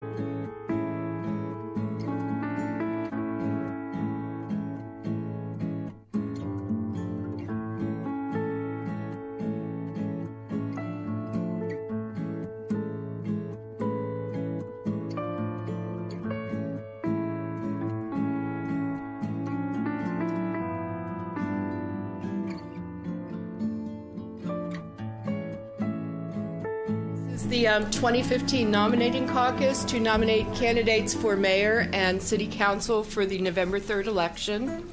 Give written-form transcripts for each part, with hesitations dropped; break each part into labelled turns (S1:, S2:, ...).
S1: The 2015 Nominating Caucus to nominate candidates for mayor and city council for the November 3rd election.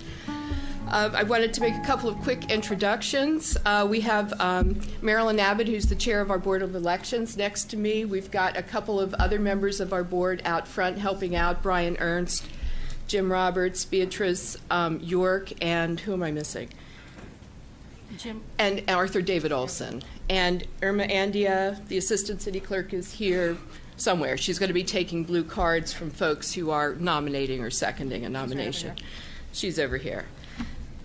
S1: I wanted to make a couple of quick introductions. We have Marilyn Abbott, who's the chair of our Board of Elections, next to me. We've got a couple of other members of our board out front helping out, Brian Ernst, Jim Roberts, Beatrice York, and who am I missing? Jim. And Arthur David Olson. And Irma Andia, the assistant city clerk, is here somewhere. She's going to be taking blue cards from folks who are nominating or seconding a nomination. She's over here.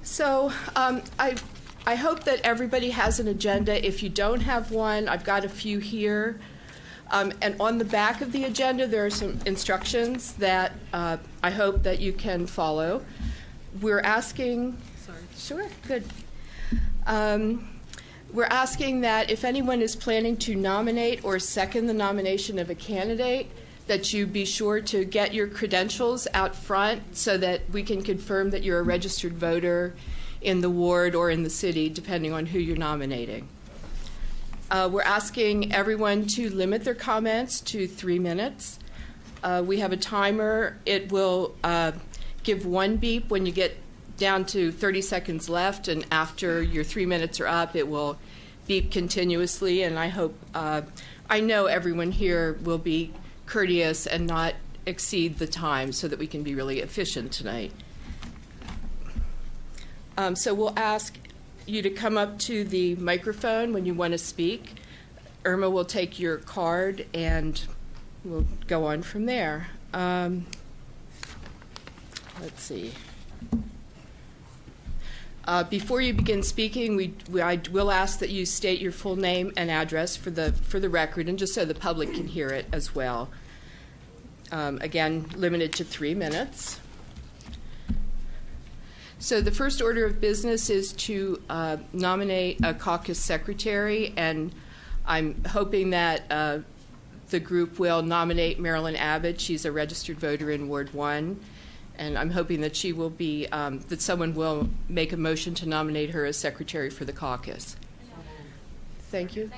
S1: So I hope that everybody has an agenda. If you don't have one, I've got a few here. And on the back of the agenda, there are some instructions that I hope that you can follow. We're asking... Sorry. Sure, good. We're asking that if anyone is planning to nominate or second the nomination of a candidate, that you be sure to get your credentials out front so that we can confirm that you're a registered voter in the ward or in the city, depending on who you're nominating. We're asking everyone to limit their comments to 3 minutes. We have a timer. It will give one beep when you get down to 30 seconds left, and after your 3 minutes are up, it will beep continuously, and I know everyone here will be courteous and not exceed the time so that we can be really efficient tonight. So we'll ask you to come up to the microphone when you want to speak. Irma will take your card, and we'll go on from there. Let's see. Before you begin speaking, I will ask that you state your full name and address for the record, and just so the public can hear it as well. Again, limited to 3 minutes. So the first order of business is to nominate a caucus secretary, and I'm hoping that the group will nominate Marilyn Abbott. She's a registered voter in Ward 1. And I'm hoping that she will be, that someone will make a motion to nominate her as secretary for the caucus. Thank you.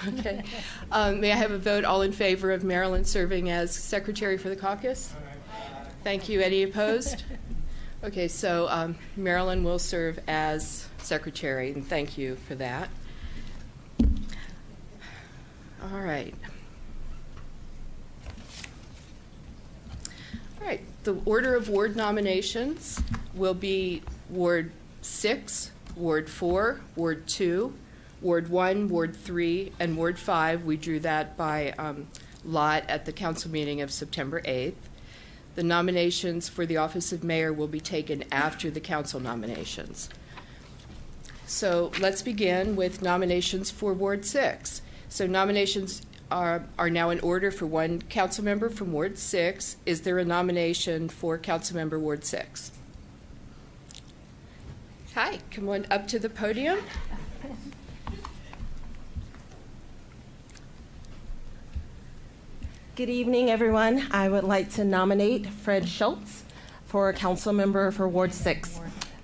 S1: Okay. May I have a vote all in favor of Marilyn serving as secretary for the caucus? Thank you. Any opposed? Okay, so Marilyn will serve as secretary, and thank you for that. All right. All right, the order of ward nominations will be Ward 6, Ward 4, Ward 2, Ward 1, Ward 3, and Ward 5. We drew that by lot at the council meeting of September 8th. The nominations for the office of mayor will be taken after the council nominations. So let's begin with nominations for Ward 6. So nominations are now in order for one council member from Ward 6. Is there a nomination for council member Ward 6? Hi, come on up to the podium.
S2: Good evening, everyone. I would like to nominate Fred Schultz for council member for Ward 6.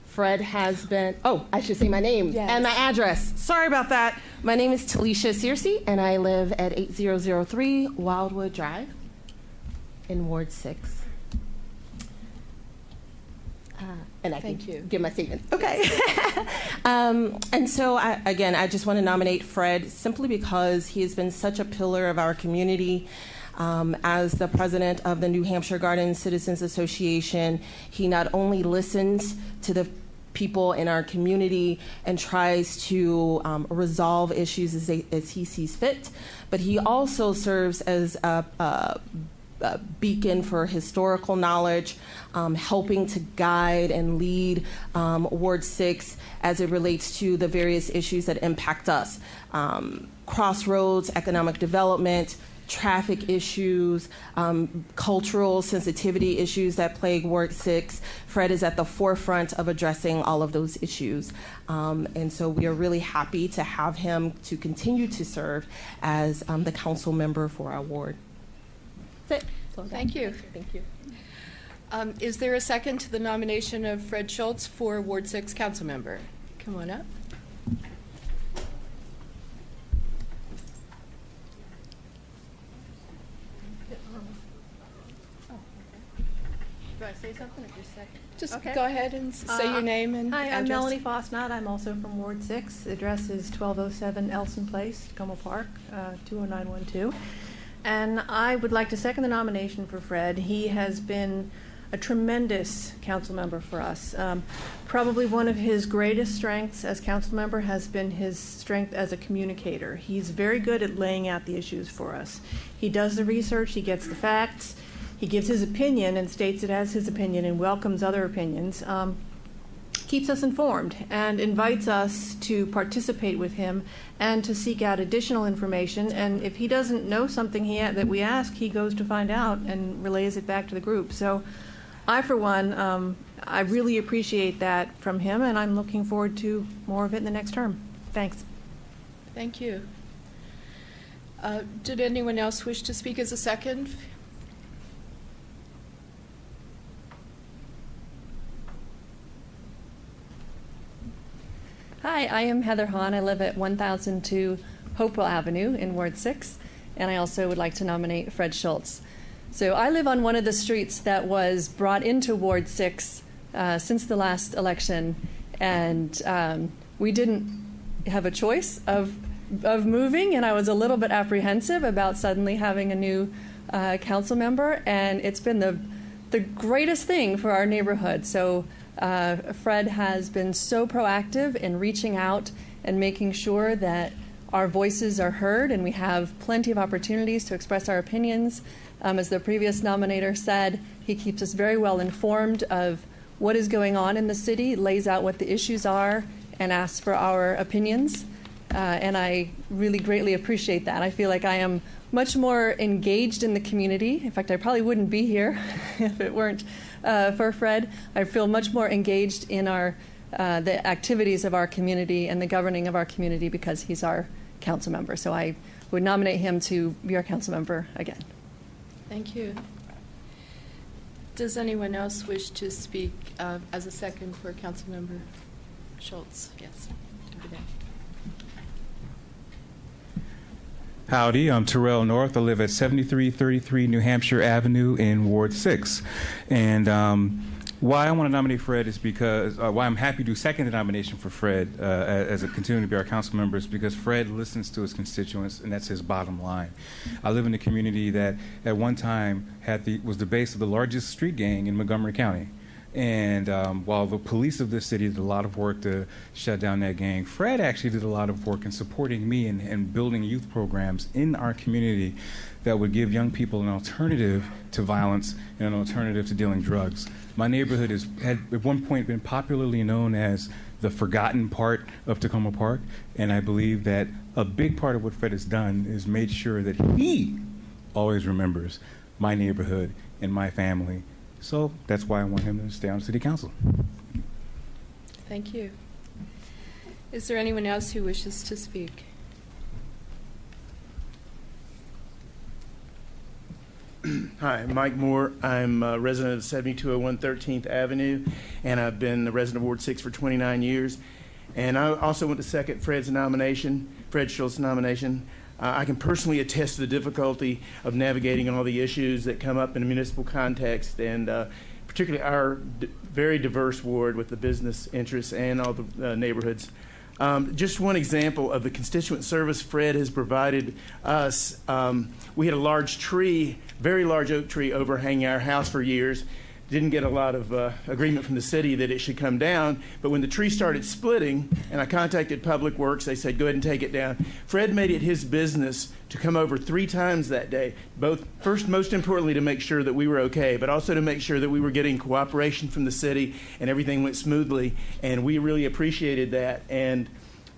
S2: Fred has been, I should say my name and my address. Sorry about that. My name is Talisha Searcy, and I live at 8003 Wildwood Drive in Ward 6. And I
S1: Thank you.
S2: Give my statement. Okay. And so, I just want to nominate Fred simply because he has been such a pillar of our community. As the president of the New Hampshire Garden Citizens Association, he not only listens to the people in our community and tries to resolve issues as he sees fit, but he also serves as a beacon for historical knowledge, helping to guide and lead Ward 6 as it relates to the various issues that impact us. Crossroads, economic development, traffic issues, cultural sensitivity issues that plague Ward 6. Fred is at the forefront of addressing all of those issues. And so we are really happy to have him to continue to serve as the council member for our ward. That's it.
S1: Thank you.
S2: Thank you.
S1: Is there a second to the nomination of Fred Schultz for Ward 6 council member? Come on up.
S3: Do I say something or just second?
S1: Just
S3: Okay.
S1: go ahead and say your name and
S3: Hi, I'm
S1: address.
S3: Melanie Fosnot. I'm also from Ward 6. The address is 1207 Elson Place, Takoma Park, 20912. And I would like to second the nomination for Fred. He has been a tremendous council member for us. Probably one of his greatest strengths as council member has been his strength as a communicator. He's very good at laying out the issues for us. He does the research, he gets the facts, he gives his opinion and states it as his opinion and welcomes other opinions. Keeps us informed and invites us to participate with him and to seek out additional information. And if he doesn't know something that we ask, he goes to find out and relays it back to the group. So I, for one, I really appreciate that from him, and I'm looking forward to more of it in the next term. Thanks.
S1: Thank you. Did anyone else wish to speak as a second?
S4: Hi, I am Heather Hahn. I live at 1002 Hopewell Avenue in Ward 6, and I also would like to nominate Fred Schultz. So I live on one of the streets that was brought into Ward 6 since the last election, and we didn't have a choice of moving, and I was a little bit apprehensive about suddenly having a new council member, and it's been the greatest thing for our neighborhood. So Fred has been so proactive in reaching out and making sure that our voices are heard and we have plenty of opportunities to express our opinions. As the previous nominator said, he keeps us very well informed of what is going on in the city, lays out what the issues are, and asks for our opinions. And I really greatly appreciate that. I feel like I am much more engaged in the community. In fact, I probably wouldn't be here if it weren't for Fred. I feel much more engaged in the activities of our community and the governing of our community because he's our council member. So I would nominate him to be our council member again.
S1: Thank you. Does anyone else wish to speak as a second for Councilmember Schultz? Yes, over there.
S5: Howdy, I'm Terrell North. I live at 7333 New Hampshire Avenue in Ward 6. And why I want to nominate Fred is because, why I'm happy to second the nomination for Fred as a continuing to be our council member is because Fred listens to his constituents, and that's his bottom line. I live in a community that at one time was the base of the largest street gang in Montgomery County. And while the police of this city did a lot of work to shut down that gang, Fred actually did a lot of work in supporting me and building youth programs in our community that would give young people an alternative to violence and an alternative to dealing drugs. My neighborhood had at one point been popularly known as the forgotten part of Takoma Park, and I believe that a big part of what Fred has done is made sure that he always remembers my neighborhood and my family. So that's why I want him to stay on city council.
S1: Thank you. Is there anyone else who wishes to speak?
S6: Hi, Mike Moore. I'm a resident of 7201 13th Avenue, and I've been the resident of Ward 6 for 29 years. And I also want to second Fred Schultz's nomination. I can personally attest to the difficulty of navigating all the issues that come up in a municipal context, and particularly our very diverse ward with the business interests and all the neighborhoods. Just one example of the constituent service Fred has provided us. We had a large tree, very large oak tree overhanging our house for years. Didn't get a lot of agreement from the city that it should come down, but when the tree started splitting and I contacted Public Works, they said go ahead and take it down. Fred made it his business to come over 3 times that day, most importantly to make sure that we were okay, but also to make sure that we were getting cooperation from the city and everything went smoothly, and we really appreciated that. And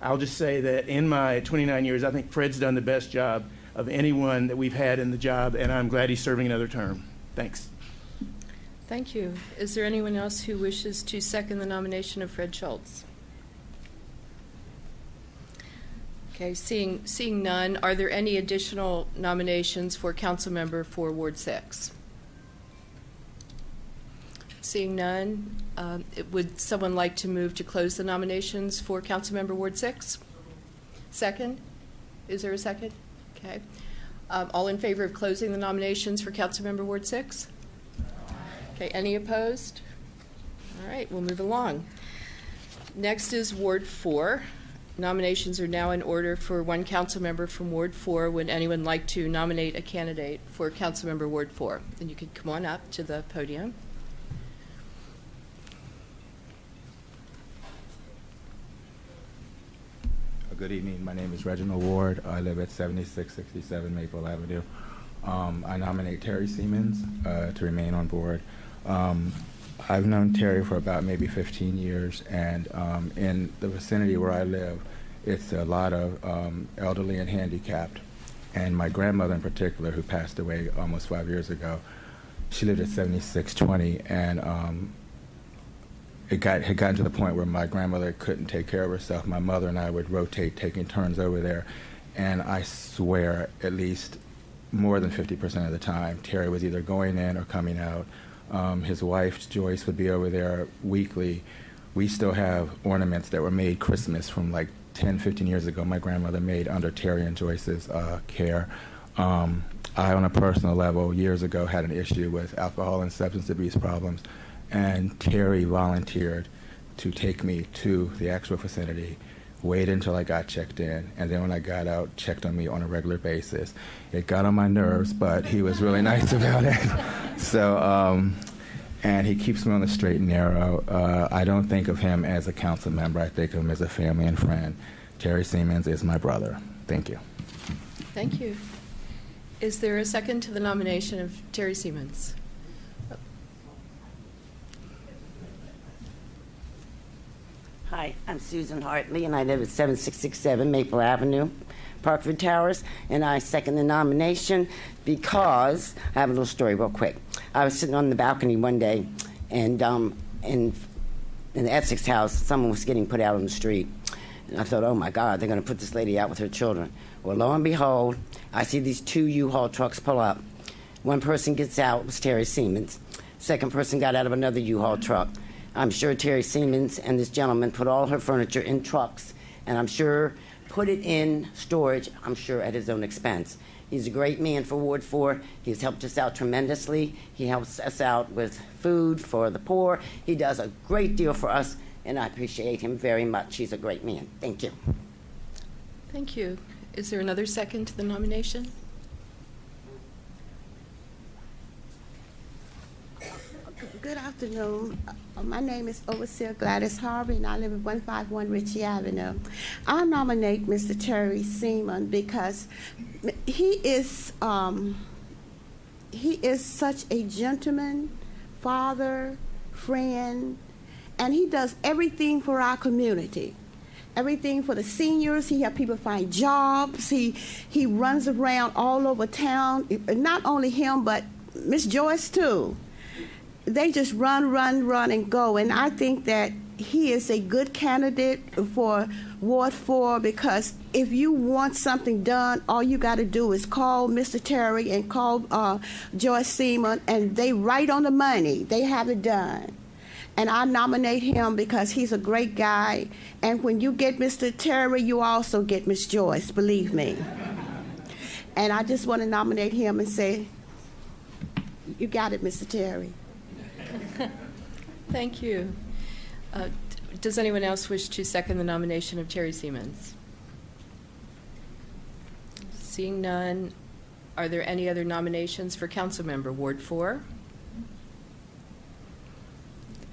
S6: I'll just say that in my 29 years, I think Fred's done the best job of anyone that we've had in the job, and I'm glad he's serving another term. Thanks.
S1: Thank you. Is there anyone else who wishes to second the nomination of Fred Schultz? Okay, seeing none, are there any additional nominations for council member for Ward 6? Seeing none, would someone like to move to close the nominations for council member Ward 6? Second? Is there a second? Okay. All in favor of closing the nominations for council member Ward 6? Okay, any opposed? All right, we'll move along. Next is Ward 4. Nominations are now in order for one council member from Ward 4. Would anyone like to nominate a candidate for council member Ward 4? And you could come on up to the podium.
S7: Good evening. My name is Reginald Ward. I live at 7667 Maple Avenue. I nominate Terry Siemens to remain on board. I've known Terry for about maybe 15 years, and in the vicinity where I live, it's a lot of elderly and handicapped. And my grandmother in particular, who passed away almost 5 years ago, she lived at 7620, and it had gotten to the point where my grandmother couldn't take care of herself. My mother and I would rotate taking turns over there, and I swear at least more than 50% of the time, Terry was either going in or coming out. His wife, Joyce, would be over there weekly. We still have ornaments that were made Christmas from like 10, 15 years ago. My grandmother made under Terry and Joyce's care. I, on a personal level, years ago had an issue with alcohol and substance abuse problems, and Terry volunteered to take me to the actual vicinity, wait until I got checked in, and then when I got out, checked on me on a regular basis. It got on my nerves, but he was really nice about it. So, and he keeps me on the straight and narrow. I don't think of him as a council member. I think of him as a family and friend. Terry Siemens is my brother. Thank you.
S1: Thank you. Is there a second to the nomination of Terry Siemens?
S8: Hi, I'm Susan Hartley, and I live at 7667 Maple Avenue, Parkford Towers, and I second the nomination because I have a little story real quick. I was sitting on the balcony one day, and in the Essex house, someone was getting put out on the street. And I thought, oh, my God, they're going to put this lady out with her children. Well, lo and behold, I see these two U-Haul trucks pull up. One person gets out, it was Terry Siemens. Second person got out of another U-Haul truck. I'm sure Terry Siemens and this gentleman put all her furniture in trucks, and I'm sure put it in storage, I'm sure at his own expense. He's a great man for Ward 4. He's helped us out tremendously. He helps us out with food for the poor. He does a great deal for us, and I appreciate him very much. He's a great man. Thank you.
S1: Thank you. Is there another second to the nomination?
S9: Good afternoon. My name is Overseer Gladys Harvey, and I live at 151 Ritchie Avenue. I nominate Mr. Terry Seaman because he is such a gentleman, father, friend, and he does everything for our community. Everything for the seniors. He helps people find jobs. He runs around all over town. Not only him, but Miss Joyce too. They just run, and go. And I think that he is a good candidate for Ward 4 because if you want something done, all you got to do is call Mr. Terry and call Joyce Seaman, and they right on the money. They have it done. And I nominate him because he's a great guy. And when you get Mr. Terry, you also get Miss Joyce, believe me. And I just want to nominate him and say, you got it, Mr. Terry.
S1: Thank you. Does anyone else wish to second the nomination of Terry Siemens? Seeing none, are there any other nominations for council member Ward 4?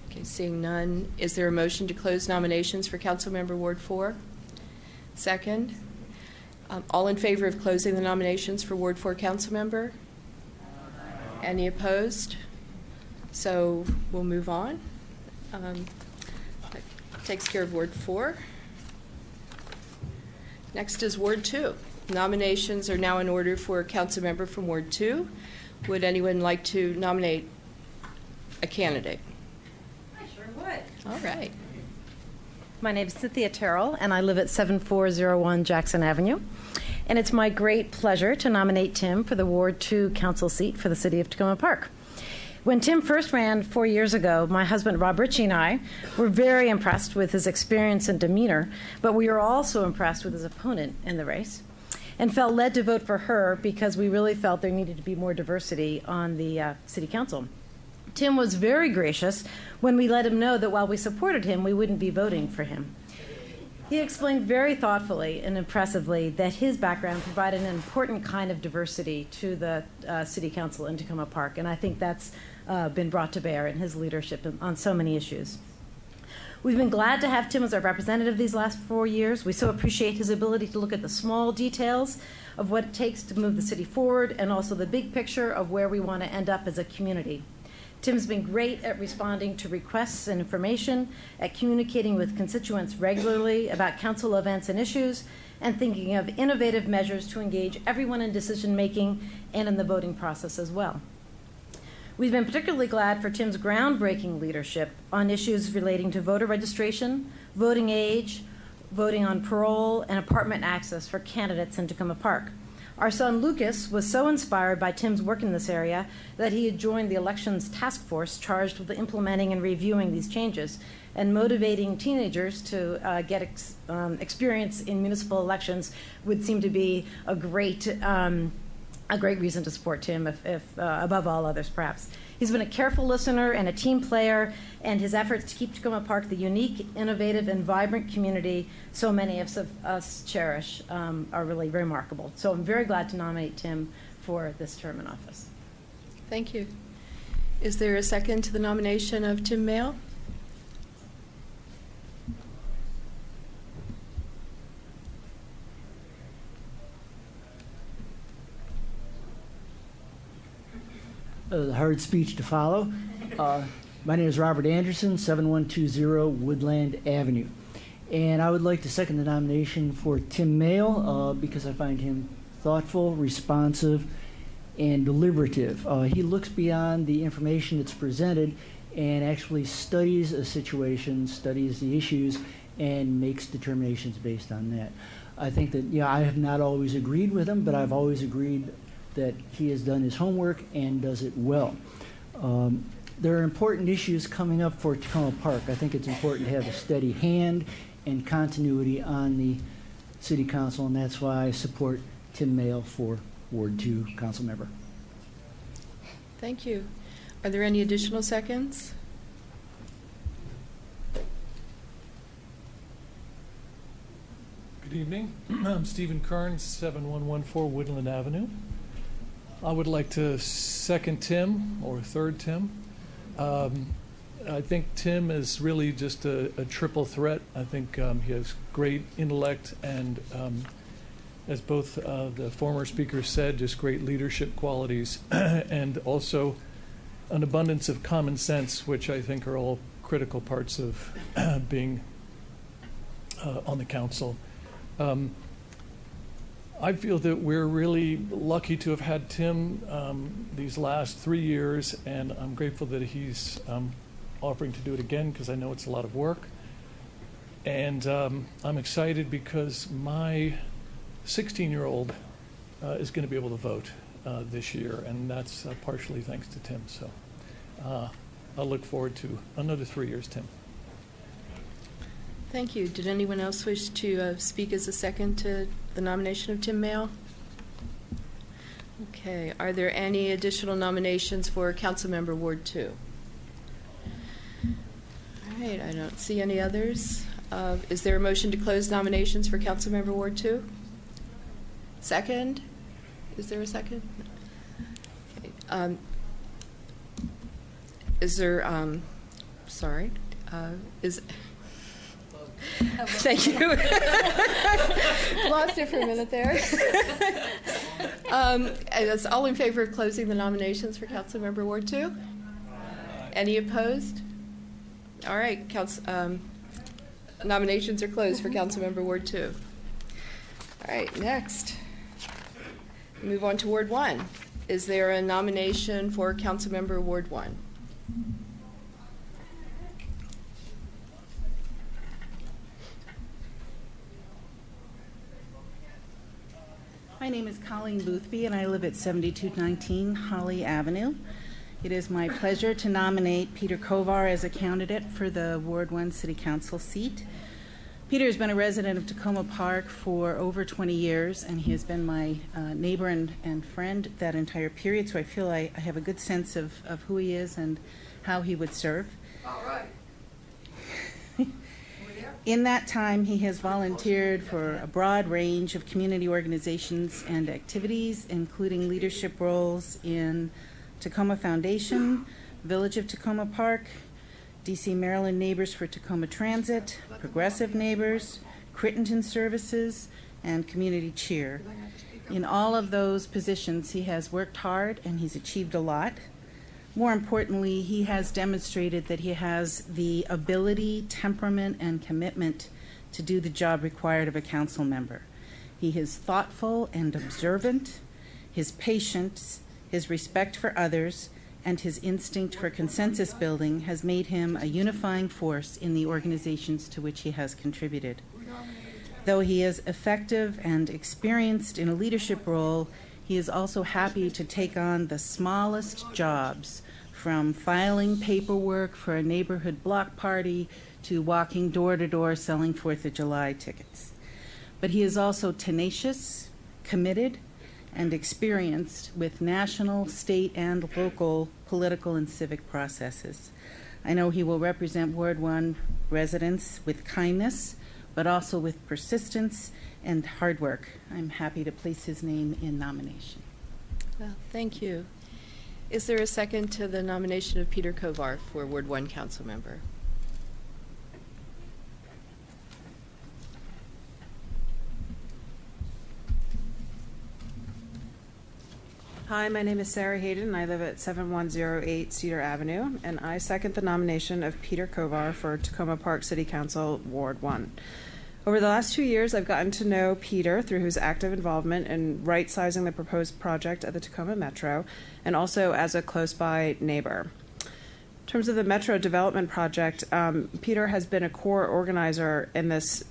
S1: Okay, seeing none, is there a motion to close nominations for council member Ward 4? Second. All in favor of closing the nominations for Ward 4 council member? Any opposed? So we'll move on. That takes care of Ward 4. Next is Ward 2. Nominations are now in order for a council member from Ward 2. Would anyone like to nominate a candidate?
S10: I sure would.
S1: All right.
S10: My name is Cynthia Terrell, and I live at 7401 Jackson Avenue. And it's my great pleasure to nominate Tim for the Ward 2 council seat for the city of Takoma Park. When Tim first ran 4 years ago, my husband Rob Ritchie and I were very impressed with his experience and demeanor, but we were also impressed with his opponent in the race and felt led to vote for her because we really felt there needed to be more diversity on the city council. Tim was very gracious when we let him know that while we supported him, we wouldn't be voting for him. He explained very thoughtfully and impressively that his background provided an important kind of diversity to the city council in Takoma Park, and I think that's been brought to bear in his leadership on so many issues. We've been glad to have Tim as our representative these last 4 years. We so appreciate his ability to look at the small details of what it takes to move the city forward and also the big picture of where we want to end up as a community. Tim's been great at responding to requests and information, at communicating with constituents regularly about council events and issues, and thinking of innovative measures to engage everyone in decision-making and in the voting process as well. We've been particularly glad for Tim's groundbreaking leadership on issues relating to voter registration, voting age, voting on parole, and apartment access for candidates in Takoma Park. Our son Lucas was so inspired by Tim's work in this area that he had joined the elections task force charged with implementing and reviewing these changes and motivating teenagers to get experience in municipal elections would seem to be a great reason to support Tim, if above all others, perhaps. He's been a careful listener and a team player, and his efforts to keep Takoma Park the unique, innovative, and vibrant community so many of us cherish are really remarkable. So I'm very glad to nominate Tim for this term in office.
S1: Thank you. Is there a second to the nomination of Tim Mayle?
S11: The hard speech to follow. My name is Robert Anderson, 7120 Woodland Avenue. And I would like to second the nomination for Tim Mayle because I find him thoughtful, responsive, and deliberative. He looks beyond the information that's presented and actually studies a situation, studies the issues, and makes determinations based on that. I think that, I have not always agreed with him, but I've always agreed that he has done his homework and does it well. There are important issues coming up for Takoma Park. I think it's important to have a steady hand and continuity on the City Council, and that's why I support Tim Mayle for Ward 2 council member.
S1: Thank you. Are there any additional seconds?
S12: Good evening. I'm Stephen Kearns, 7114 Woodland Avenue. I would like to second Tim, or third Tim. I think Tim is really just a triple threat. I think he has great intellect and, as both the former speakers said, just great leadership qualities and also an abundance of common sense, which I think are all critical parts of being on the council. I feel that we're really lucky to have had Tim these last 3 years, and I'm grateful that he's offering to do it again because I know it's a lot of work. And I'm excited because my 16-year-old is going to be able to vote this year, and that's partially thanks to Tim. So I look forward to another 3 years, Tim.
S1: Thank you. Did anyone else wish to speak as a second to the nomination of Tim Mayle? Okay. Are there any additional nominations for Councilmember Ward 2? All right. I don't see any others. Is there a motion to close nominations for Councilmember Ward 2? Second? Is there a second? Okay. Is there, sorry, is... Thank you. Lost it for a minute there. Is all in favor of closing the nominations for Councilmember Ward 2? Any opposed? All right. Nominations are closed for Councilmember Ward 2. All right. Next. Move on to Ward 1. Is there a nomination for Councilmember Ward 1?
S13: My name is Colleen Boothby, and I live at 7219 Holly Avenue. It is my pleasure to nominate Peter Kovar as a candidate for the Ward 1 City Council seat. Peter has been a resident of Takoma Park for over 20 years, and he has been my neighbor and friend that entire period, so I feel I have a good sense of who he is and how he would serve.
S1: All right.
S13: In that time, he has volunteered for a broad range of community organizations and activities, including leadership roles in Takoma Foundation, Village of Takoma Park, DC Maryland Neighbors for Takoma Transit, Progressive Neighbors, Crittenton Services, and Community Cheer. In all of those positions, he has worked hard and he's achieved a lot. More importantly, he has demonstrated that he has the ability, temperament, and commitment to do the job required of a council member. He is thoughtful and observant. His patience, his respect for others, and his instinct for consensus building has made him a unifying force in the organizations to which he has contributed. Though he is effective and experienced in a leadership role, he is also happy to take on the smallest jobs, from filing paperwork for a neighborhood block party to walking door to door selling 4th of July tickets. But he is also tenacious, committed, and experienced with national, state, and local political and civic processes. I know he will represent Ward 1 residents with kindness, but also with persistence and hard work. I'm happy to place his name in nomination.
S1: Well, thank you. Is there a second to the nomination of Peter Kovar for Ward 1 council member?
S14: Hi, my name is Sarah Hayden, and I live at 7108 Cedar Avenue, and I second the nomination of Peter Kovar for Takoma Park City Council, Ward 1. Over the last 2 years, I've gotten to know Peter through his active involvement in right-sizing the proposed project at the Takoma Metro, and also as a close-by neighbor. In terms of the Metro Development Project, Peter has been a core organizer in this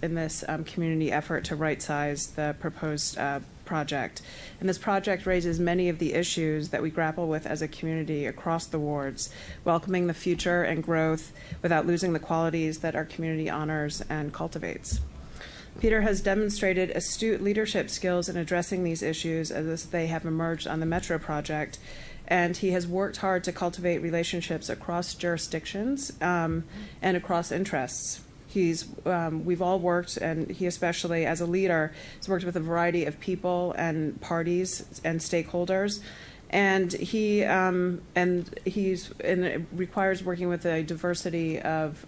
S14: community effort to right-size the proposed project. And this project raises many of the issues that we grapple with as a community across the wards, welcoming the future and growth without losing the qualities that our community honors and cultivates. Peter has demonstrated astute leadership skills in addressing these issues as they have emerged on the Metro project, and he has worked hard to cultivate relationships across jurisdictions and across interests. We've all worked, and he especially, as a leader, has worked with a variety of people and parties and stakeholders, and it requires working with a diversity of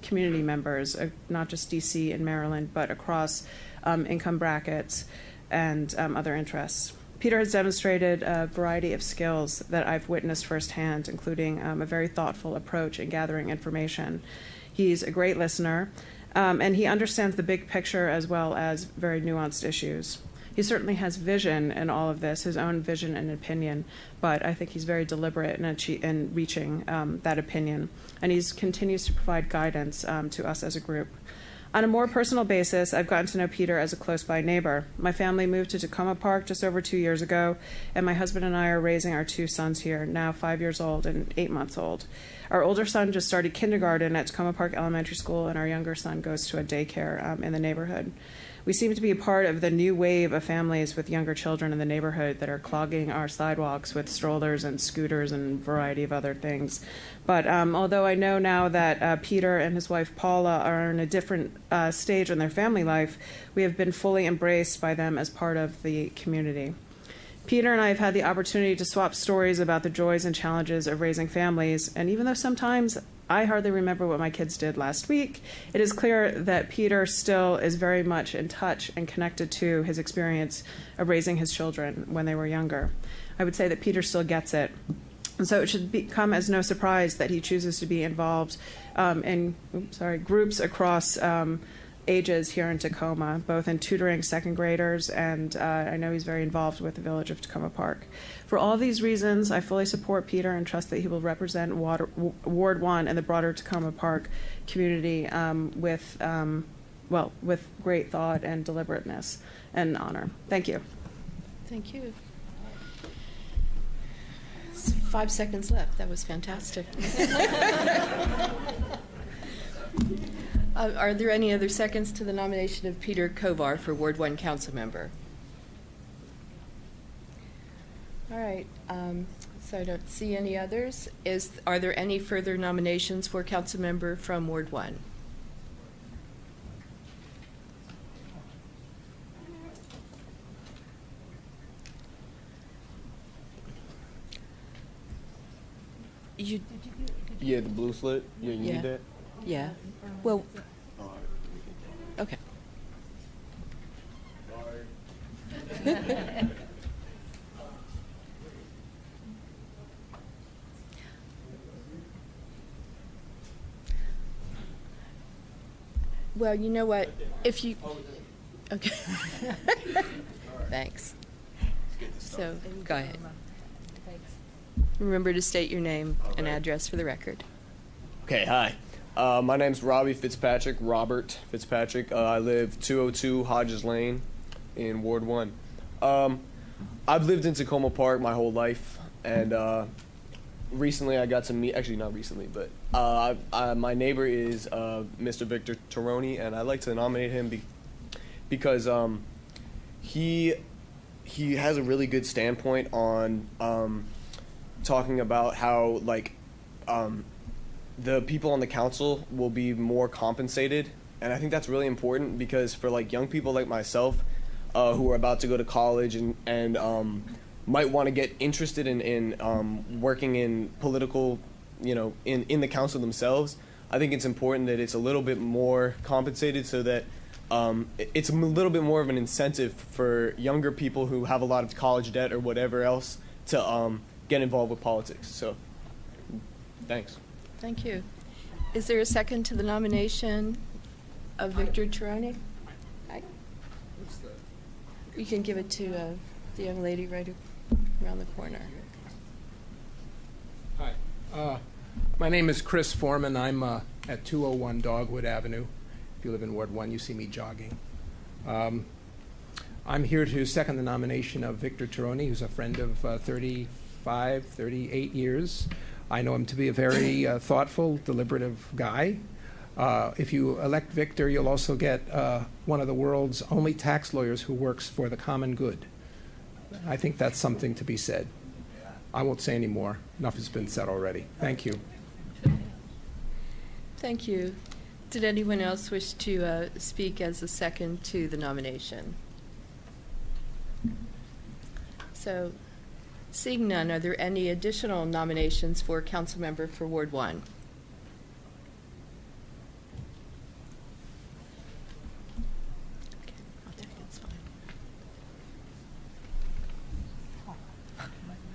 S14: community members, not just DC and Maryland, but across income brackets and other interests. Peter has demonstrated a variety of skills that I've witnessed firsthand, including a very thoughtful approach in gathering information. He's a great listener, and he understands the big picture as well as very nuanced issues. He certainly has vision in all of this, his own vision and opinion, but I think he's very deliberate in reaching that opinion, and he continues to provide guidance to us as a group. On a more personal basis, I've gotten to know Peter as a close-by neighbor. My family moved to Takoma Park just over 2 years ago, and my husband and I are raising our 2 sons here, now 5 years old and 8 months old. Our older son just started kindergarten at Takoma Park Elementary School, and our younger son goes to a daycare in the neighborhood. We seem to be a part of the new wave of families with younger children in the neighborhood that are clogging our sidewalks with strollers and scooters and a variety of other things. But although I know now that Peter and his wife Paula are in a different stage in their family life, we have been fully embraced by them as part of the community. Peter and I have had the opportunity to swap stories about the joys and challenges of raising families, and even though sometimes I hardly remember what my kids did last week, it is clear that Peter still is very much in touch and connected to his experience of raising his children when they were younger. I would say that Peter still gets it. And so it should come as no surprise that he chooses to be involved in groups across ages here in Tacoma, both in tutoring second graders, and I know he's very involved with the village of Takoma Park. For all these reasons, I fully support Peter and trust that he will represent Ward 1 and the broader Takoma Park community with great thought and deliberateness and honor. Thank you.
S1: Thank you. 5 seconds left. That was fantastic. Are there any other seconds to the nomination of Peter Kovar for Ward 1 council member? All right. So I don't see any others. Are there any further nominations for council member from Ward 1?
S15: Yeah, the blue slip. Yeah, you need that?
S1: Yeah. Well, okay. Well, you know what? If you... Okay. Thanks. So, go ahead. Remember to state your name and address for the record.
S15: Okay, hi. My name's Robert Fitzpatrick. I live 202 Hodges Lane in Ward 1. I've lived in Takoma Park my whole life, and recently I got to meet, actually not recently, but my neighbor is Mr. Victor Tironi, and I'd like to nominate him because he has a really good standpoint on talking about how, like, the people on the council will be more compensated, and I think that's really important because for, like, young people like myself who are about to go to college and might want to get interested in working in political, in the council themselves, I think it's important that it's a little bit more compensated so that it's a little bit more of an incentive for younger people who have a lot of college debt or whatever else to get involved with politics. So, thanks.
S1: Thank you. Is there a second to the nomination of Victor Tironi? You can give it to the young lady right around the corner.
S16: Hi. My name is Chris Foreman. I'm at 201 Dogwood Avenue. If you live in Ward 1, you see me jogging. I'm here to second the nomination of Victor Tironi, who's a friend of 38 years. I know him to be a very thoughtful, deliberative guy. If you elect Victor, you'll also get one of the world's only tax lawyers who works for the common good. I think that's something to be said. I won't say any more. Enough has been said already. Thank you.
S1: Thank you. Did anyone else wish to speak as a second to the nomination? So, seeing none, are there any additional nominations for council member for Ward 1? Okay, I'll take it, it's fine.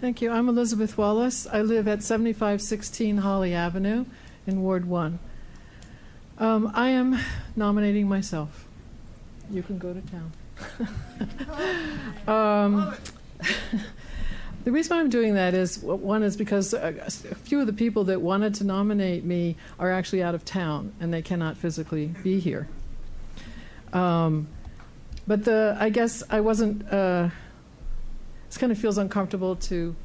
S17: Thank you. I'm Elizabeth Wallace. I live at 7516 Holly Avenue in Ward 1. I am nominating myself. You can go to town. The reason I'm doing that is, one is because a few of the people that wanted to nominate me are actually out of town and they cannot physically be here. But I guess I wasn't, it kind of feels uncomfortable to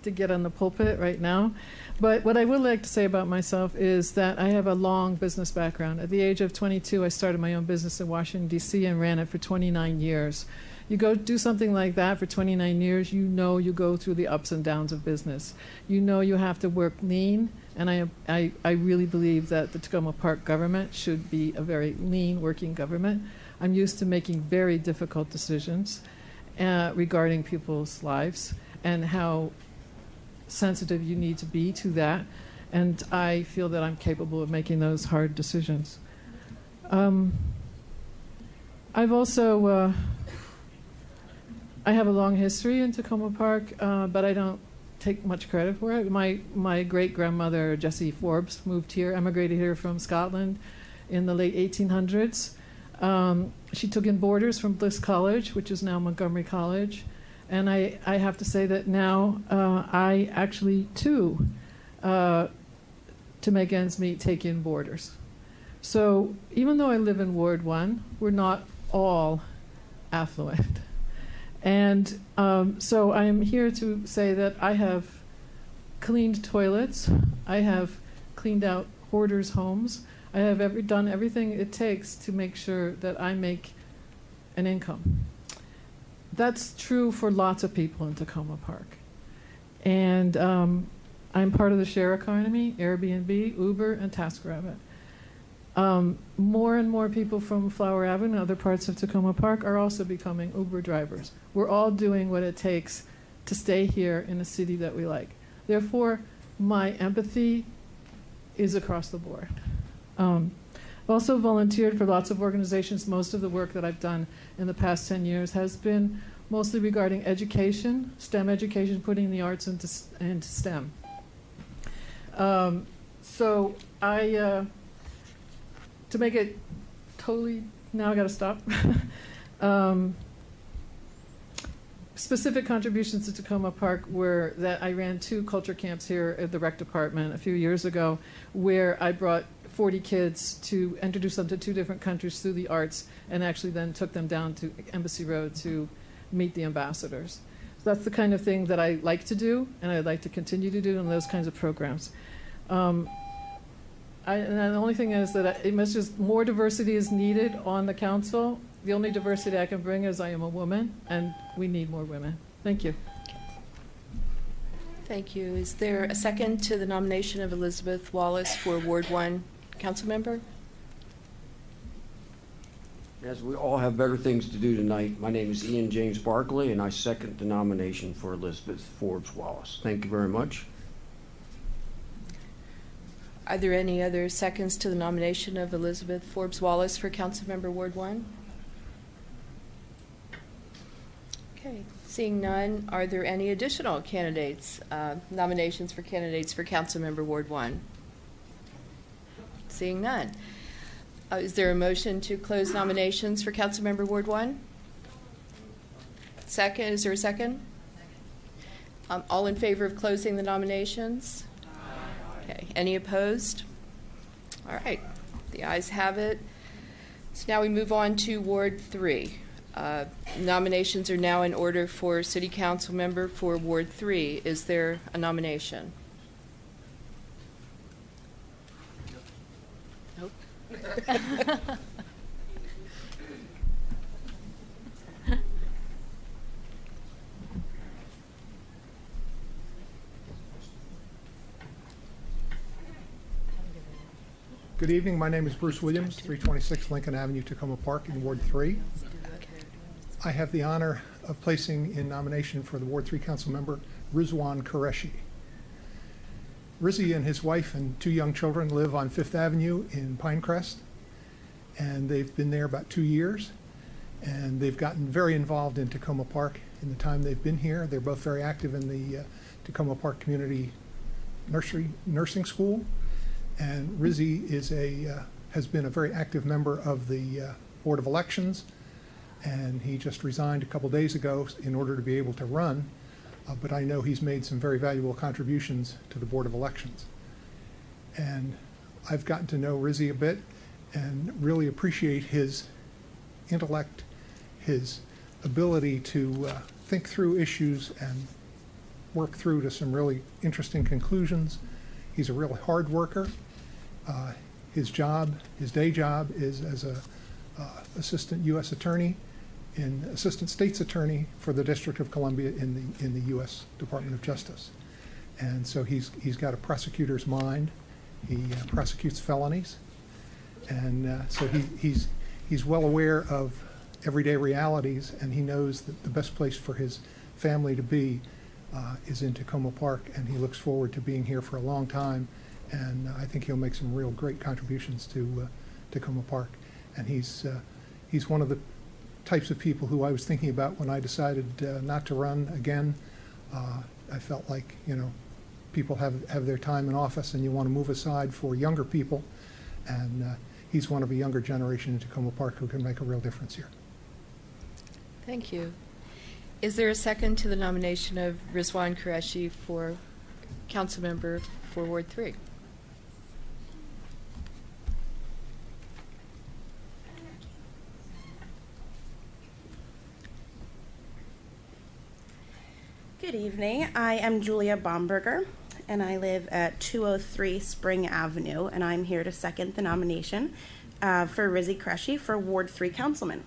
S17: get on the pulpit right now. But what I would like to say about myself is that I have a long business background. At the age of 22, I started my own business in Washington, D.C. and ran it for 29 years. You go do something like that for 29 years, you know you go through the ups and downs of business. You know you have to work lean, and I really believe that the Takoma Park government should be a very lean working government. I'm used to making very difficult decisions regarding people's lives and how sensitive you need to be to that, and I feel that I'm capable of making those hard decisions. I've also I have a long history in Takoma Park, but I don't take much credit for it. My great-grandmother, Jessie Forbes, moved here, emigrated here from Scotland. in the late 1800s. She took in boarders from Bliss College, which is now Montgomery College. And I have to say that now I actually, too, to make ends meet, take in boarders. So even though I live in Ward 1, we're not all affluent. And so I am here to say that I have cleaned toilets. I have cleaned out hoarders' homes. I have done everything it takes to make sure that I make an income. That's true for lots of people in Takoma Park. And I'm part of the share economy, Airbnb, Uber, and TaskRabbit. More and more people from Flower Avenue and other parts of Takoma Park are also becoming Uber drivers. We're all doing what it takes to stay here in a city that we like. Therefore, my empathy is across the board. I've also volunteered for lots of organizations. Most of the work that I've done in the past 10 years has been mostly regarding education, STEM education, putting the arts into STEM. So I, to make it totally, now I got to stop. Specific contributions to Takoma Park were that I ran 2 culture camps here at the rec department a few years ago, where I brought 40 kids to introduce them to 2 different countries through the arts, and actually then took them down to Embassy Road to meet the ambassadors. So that's the kind of thing that I like to do, and I'd like to continue to do in those kinds of programs. And the only thing is that it must just, more diversity is needed on the council. The only diversity I can bring is I am a woman, and we need more women. Thank you.
S1: Thank you. Is there a second to the nomination of Elizabeth Wallace for Ward 1 council member?
S18: As we all have better things to do tonight, my name is Ian James Barkley, and I second the nomination for Elizabeth Forbes Wallace. Thank you very much.
S1: Are there any other seconds to the nomination of Elizabeth Forbes Wallace for council member Ward 1? Okay. Seeing none, are there any additional candidates, nominations for candidates for council member Ward 1? Seeing none. Is there a motion to close nominations for council member Ward 1? Second, is there a second? All in favor of closing the nominations? Okay, any opposed? All right, the ayes have it. So now we move on to Ward 3. Nominations are now in order for City Council member for Ward 3. Is there a nomination? Nope.
S19: Good evening. My name is Bruce Williams, 326 Lincoln Avenue, Takoma Park in Ward 3. I have the honor of placing in nomination for the Ward 3 council member, Rizwan Qureshi. Rizzy and his wife and 2 young children live on 5th Avenue in Pinecrest, and they've been there about 2 years, and they've gotten very involved in Takoma Park in the time they've been here. They're both very active in the Takoma Park Community Nursing School, and Rizzy has been a very active member of the Board of Elections, and he just resigned a couple days ago in order to be able to run, but I know he's made some very valuable contributions to the Board of Elections. And I've gotten to know Rizzy a bit and really appreciate his intellect, his ability to think through issues and work through to some really interesting conclusions. He's a real hard worker. His day job is as a assistant U.S. attorney assistant state's attorney for the District of Columbia in the U.S. Department of Justice. And so he's got a prosecutor's mind. He prosecutes felonies. And so he's well aware of everyday realities, and he knows that the best place for his family to be is in Takoma Park, and he looks forward to being here for a long time. And I think he'll make some real great contributions to Takoma Park. And he's one of the types of people who I was thinking about when I decided not to run again. I felt like, people have their time in office, and you want to move aside for younger people. And he's one of a younger generation in Takoma Park who can make a real difference here.
S1: Thank you. Is there a second to the nomination of Rizwan Qureshi for council member for Ward 3?
S20: Good evening. I am Julia Baumberger, and I live at 203 Spring Avenue, and I'm here to second the nomination for Rizzy Qureshi for Ward 3 councilman.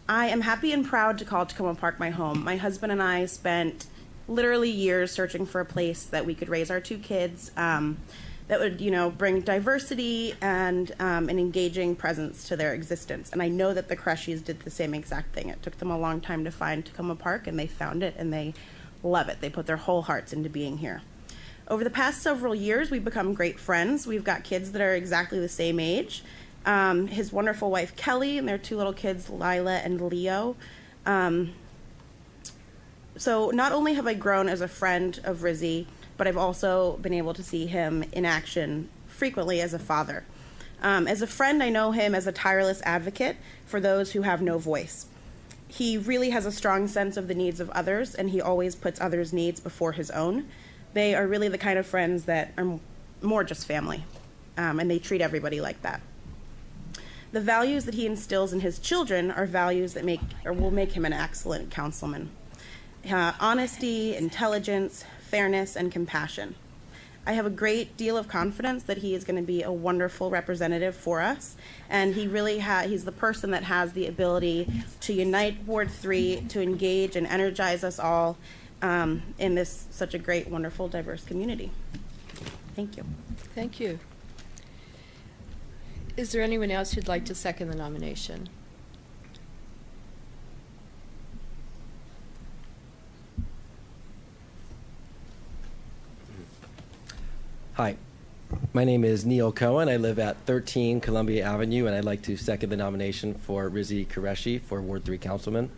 S20: I am happy and proud to call Takoma Park my home. My husband and I spent literally years searching for a place that we could raise our two kids that would, bring diversity and an engaging presence to their existence. And I know that the Quereshis did the same exact thing. It took them a long time to find Takoma Park, and they found it, and they love it. They put their whole hearts into being here. Over the past several years, we've become great friends. We've got kids that are exactly the same age. His wonderful wife, Kelly, and their two little kids, Lila and Leo. So not only have I grown as a friend of Rizzy, but I've also been able to see him in action frequently as a father. As a friend, I know him as a tireless advocate for those who have no voice. He really has a strong sense of the needs of others, and he always puts others' needs before his own. They are really the kind of friends that are more just family, and they treat everybody like that. The values that he instills in his children are values that will make him an excellent councilman. Honesty, intelligence, fairness, and compassion. I have a great deal of confidence that he is going to be a wonderful representative for us, and he's the person that has the ability to unite Ward 3, to engage and energize us all in this such a great, wonderful, diverse community. Thank you.
S1: Thank you. Is there anyone else who'd like to second the nomination?
S21: Hi, my name is Neil Cohen. I live at 13 Columbia Avenue, and I'd like to second the nomination for Rizzy Qureshi for Ward 3 councilman.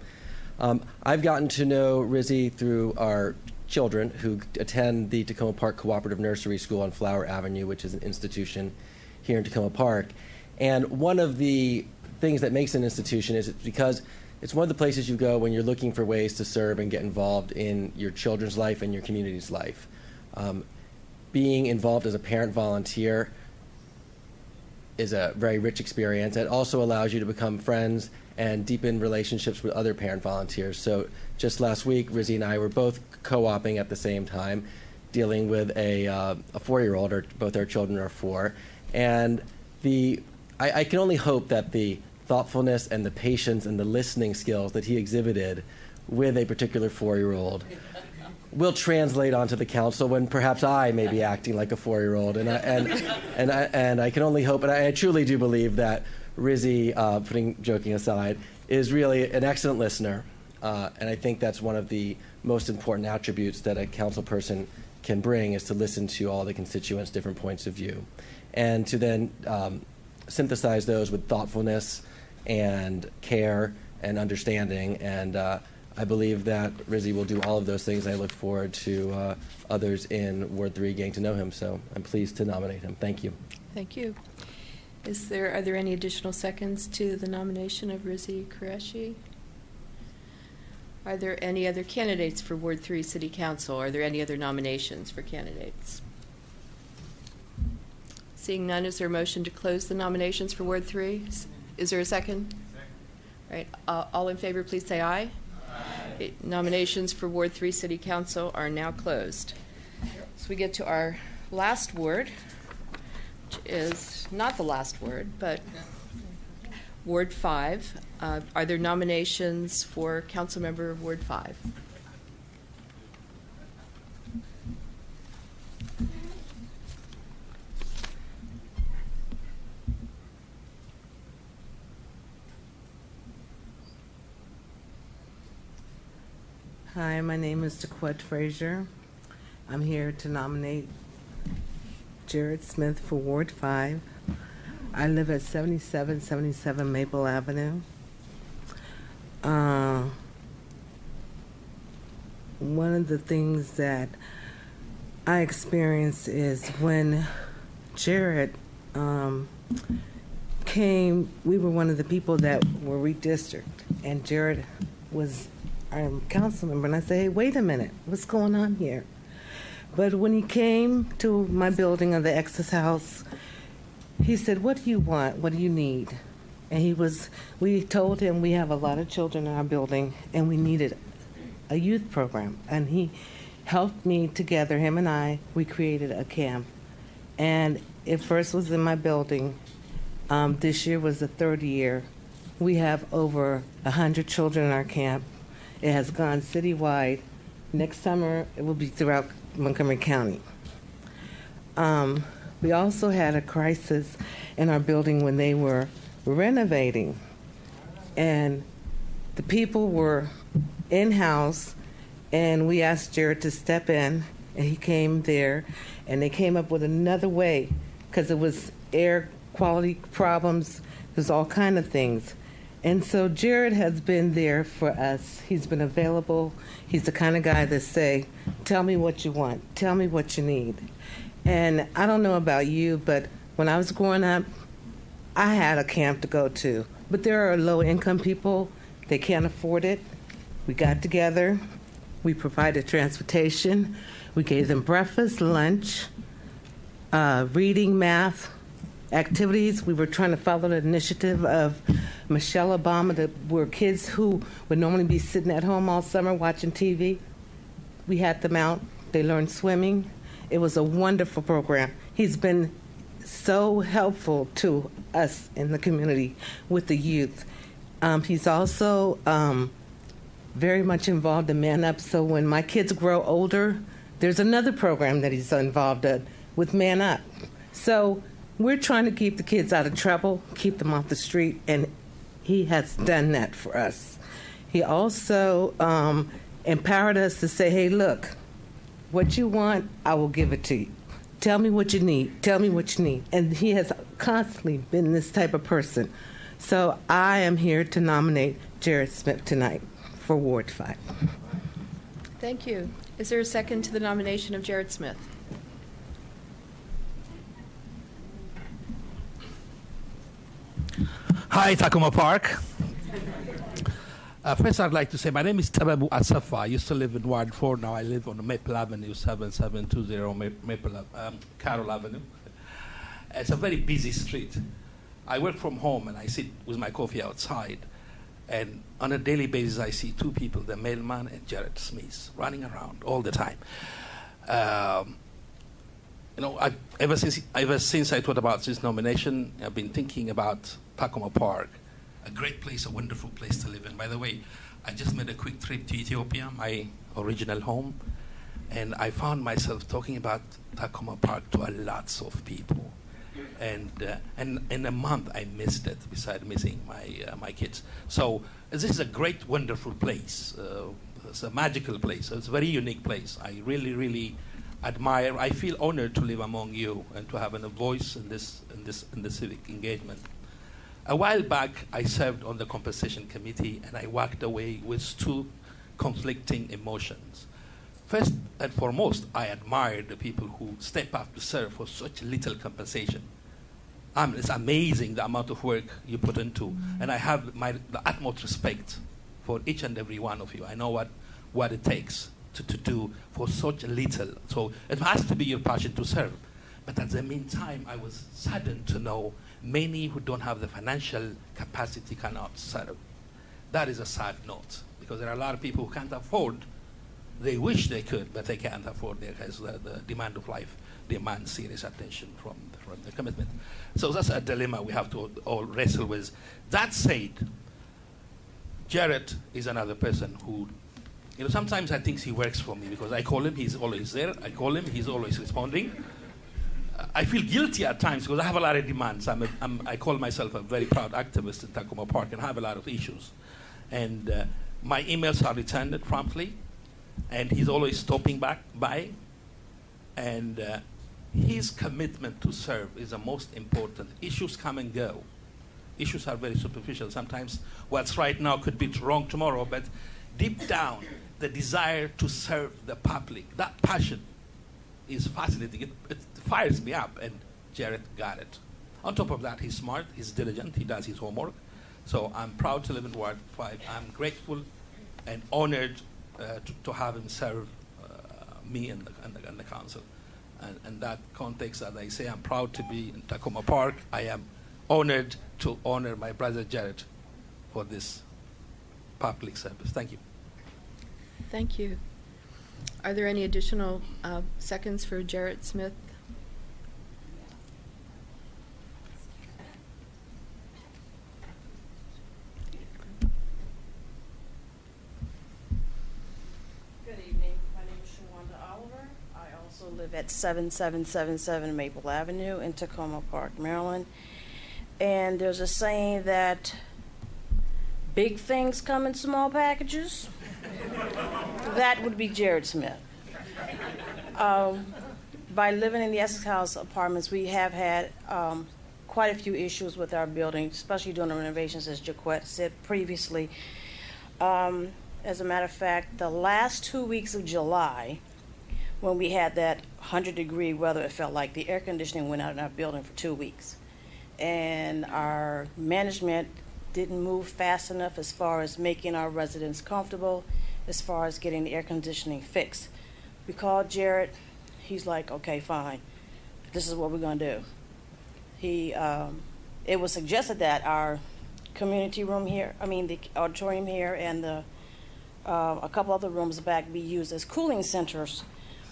S21: I've gotten to know Rizzy through our children who attend the Takoma Park Cooperative Nursery School on Flower Avenue, which is an institution here in Takoma Park. And one of the things that makes an institution is because it's one of the places you go when you're looking for ways to serve and get involved in your children's life and your community's life. Being involved as a parent volunteer is a very rich experience. It also allows you to become friends and deepen relationships with other parent volunteers. So just last week, Rizzy and I were both co-oping at the same time, dealing with a 4-year-old, or both our children are 4. And I can only hope that the thoughtfulness and the patience and the listening skills that he exhibited with a particular 4-year-old will translate onto the council when perhaps I may be acting like a 4-year-old. And I can only hope, and I truly do believe that Rizzy, joking aside, is really an excellent listener. And I think that's one of the most important attributes that a council person can bring, is to listen to all the constituents' different points of view, and to then synthesize those with thoughtfulness and care and understanding. And I believe that Rizzy will do all of those things. I look forward to others in Ward 3 getting to know him, so I'm pleased to nominate him. Thank you.
S1: Thank you. Are there any additional seconds to the nomination of Rizzy Qureshi? Are there any other candidates for Ward 3 City Council? Are there any other nominations for candidates? Seeing none, is there a motion to close the nominations for Ward 3? Is there a second? All right. All in favor, please say aye. Aye. Nominations for Ward 3 City Council are now closed. So we get to our last ward, which is not the last word, but Ward 5. Are there nominations for council member of Ward 5?
S22: Hi, my name is Jaquette Frazier. I'm here to nominate Jared Smith for Ward 5. I live at 7777 Maple Avenue. One of the things that I experienced is when Jared came, we were one of the people that were redistricted, and Jared was our council member, and I said, hey, wait a minute, what's going on here? But when he came to my building of the Exes House, he said, what do you want? What do you need? And we told him we have a lot of children in our building, and we needed a youth program. And he helped me together, him and I, we created a camp. And it first was in my building. This year was the third year. We have over 100 children in our camp. It has gone citywide. Next summer, it will be throughout Montgomery County. We also had a crisis in our building when they were renovating. And the people were in-house, and we asked Jared to step in, and he came there, and they came up with another way, because it was air quality problems, there's all kind of things. And so Jared has been there for us. He's been available. He's the kind of guy that say, tell me what you want, tell me what you need. And I don't know about you, but when I was growing up, I had a camp to go to. But there are low-income people, they can't afford it. We got together, we provided transportation, we gave them breakfast, lunch, reading, math, activities. We were trying to follow the initiative of Michelle Obama, that were kids who would normally be sitting at home all summer watching TV. We had them out. They learned swimming. It was a wonderful program. He's been so helpful to us in the community with the youth. He's also very much involved in Man Up, so when my kids grow older, there's another program that he's involved in with Man Up. So we're trying to keep the kids out of trouble, keep them off the street, and he has done that for us. He also empowered us to say, hey, look, what you want, I will give it to you. Tell me what you need. Tell me what you need. And he has constantly been this type of person. So I am here to nominate Jared Smith tonight for Ward 5.
S1: Thank you. Is there a second to the nomination of Jared Smith?
S2: Hi, Takoma Park. First, I'd like to say my name is Tababu Asafa. I used to live in Ward 4. Now I live on Maple Avenue, 7720 Carroll Avenue. It's a very busy street. I work from home, and I sit with my coffee outside. And on a daily basis, I see two people, the mailman and Jared Smith, running around all the time. Ever since I thought about this nomination, I've been thinking about Takoma Park, a great place, a wonderful place to live in. By the way, I just made a quick trip to Ethiopia, my original home, and I found myself talking about Takoma Park to lots of people. And in a month, I missed it, besides missing my kids. So this is a great, wonderful place. It's a magical place. It's a very unique place. I really, really admire. I feel honored to live among you and to have a voice in the civic engagement. A while back, I served on the compensation committee, and I walked away with two conflicting emotions. First and foremost, I admire the people who step up to serve for such little compensation. It's amazing the amount of work you put into, and I have the utmost respect for each and every one of you. I know what it takes to do for such little. So it has to be your passion to serve. But at the meantime, I was saddened to know many who don't have the financial capacity cannot serve. That is a sad note, because there are a lot of people who can't afford. They wish they could, but they can't afford it because the demand of life demands serious attention from the commitment. So that's a dilemma we have to all wrestle with. That said, Jared is another person who, sometimes I think he works for me because I call him, he's always there. I call him, he's always responding. I feel guilty at times because I have a lot of demands. I call myself a very proud activist in Takoma Park and have a lot of issues. And my emails are returned promptly, and he's always stopping by. And his commitment to serve is the most important. Issues come and go. Issues are very superficial. Sometimes what's right now could be wrong tomorrow, but deep down, the desire to serve the public, that passion is fascinating. It fires me up, and Jared got it. On top of that, he's smart, he's diligent, he does his homework. So I'm proud to live in Ward 5. I'm grateful and honored to have him serve me and the council. And in that context, as I say, I'm proud to be in Takoma Park. I am honored to honor my brother Jared for this public service. Thank you.
S1: Thank you. Are there any additional seconds for Jarrett Smith?
S3: Good evening. My name is Shawanda Oliver. I also live at 7777 Maple Avenue in Takoma Park, Maryland. And there's a saying that big things come in small packages. That would be Jared Smith. By living in the Essex House apartments, we have had quite a few issues with our building, especially during the renovations, as Jaquette said previously. As a matter of fact, the last 2 weeks of July, when we had that 100-degree weather, it felt like the air conditioning went out in our building for 2 weeks. And our management didn't move fast enough as far as making our residents comfortable, as far as getting the air conditioning fixed. We called Jared. He's like, okay, fine. This is what we're going to do. It was suggested that our community room here, the auditorium here and a couple other rooms back be used as cooling centers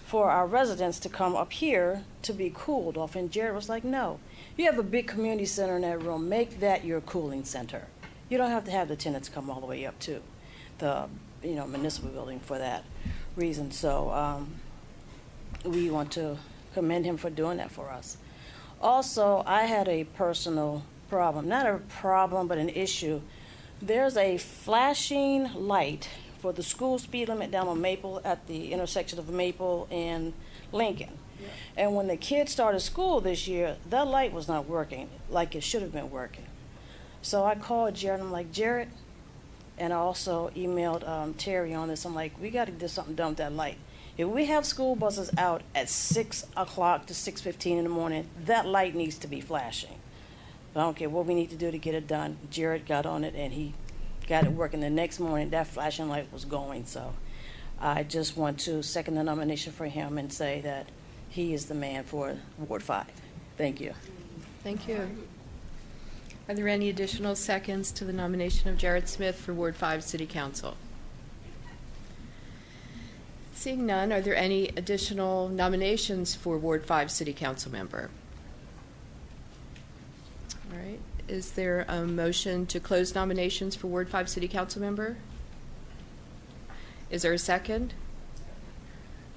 S3: for our residents to come up here to be cooled off. And Jared was like, no, you have a big community center in that room. Make that your cooling center. You don't have to have the tenants come all the way up to the municipal building for that reason. So we want to commend him for doing that for us. Also, I had a personal problem, not a problem, but an issue. There's a flashing light for the school speed limit down on Maple at the intersection of Maple and Lincoln. Yeah. And when the kids started school this year, that light was not working like it should have been working. So I called Jared, and I'm like, Jared, and I also emailed Terry on this. I'm like, we got to do something done with that light. If we have school buses out at 6 o'clock to 6:15 in the morning, that light needs to be flashing. I don't care what we need to do to get it done. Jared got on it, and he got it working. The next morning, that flashing light was going. So I just want to second the nomination for him and say that he is the man for Ward 5. Thank you.
S1: Thank you. Are there any additional seconds to the nomination of Jared Smith for Ward 5 City Council? Seeing none, are there any additional nominations for Ward 5 City Council member? All right. Is there a motion to close nominations for Ward 5 City Council member? Is there a second?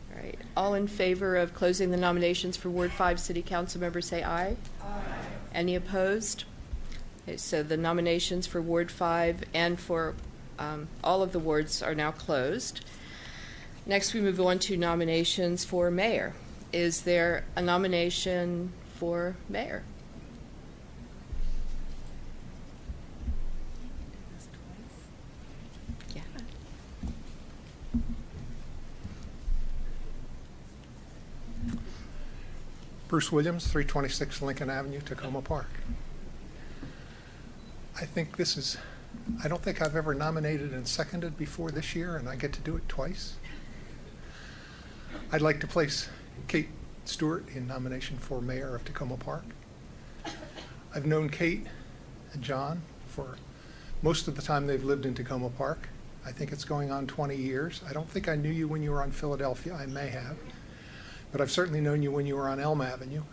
S1: All right. All in favor of closing the nominations for Ward 5 City Council member say aye. Aye. Any opposed? Okay, so the nominations for Ward 5 and for all of the wards are now closed. Next, we move on to nominations for mayor. Is there a nomination for mayor? Yeah.
S19: Bruce Williams, 326 Lincoln Avenue, Takoma Park. I don't think I've ever nominated and seconded before this year, and I get to do it twice. I'd like to place Kate Stewart in nomination for mayor of Takoma Park. I've known Kate and John for most of the time they've lived in Takoma Park. I think it's going on 20 years. I don't think I knew you when you were on Philadelphia. I may have. But I've certainly known you when you were on Elm Avenue.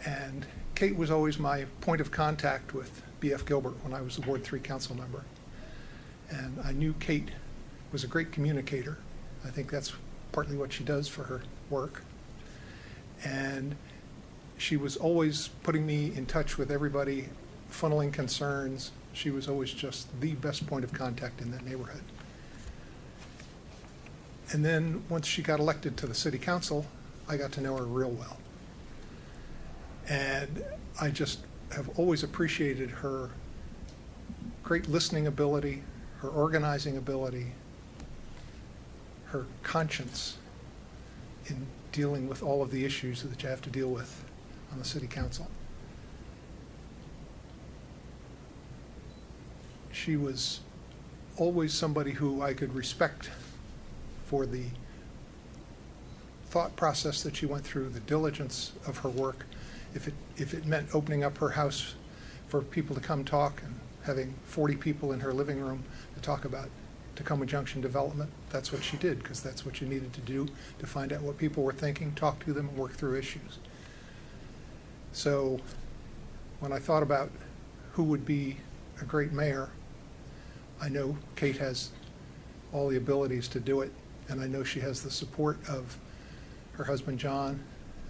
S19: And Kate was always my point of contact with B.F. Gilbert when I was the Ward 3 council member. And I knew Kate was a great communicator. I think that's partly what she does for her work. And she was always putting me in touch with everybody, funneling concerns. She was always just the best point of contact in that neighborhood. And then once she got elected to the city council, I got to know her real well. And I just have always appreciated her great listening ability, her organizing ability, her conscience in dealing with all of the issues that you have to deal with on the city council. she was always somebody who I could respect for the thought process that she went through, the diligence of her work. If it meant opening up her house for people to come talk and having 40 people in her living room to talk about Tacoma Junction development, that's what she did, because that's what you needed to do to find out what people were thinking, talk to them, and work through issues. So when I thought about who would be a great mayor, I know Kate has all the abilities to do it, and I know she has the support of her husband John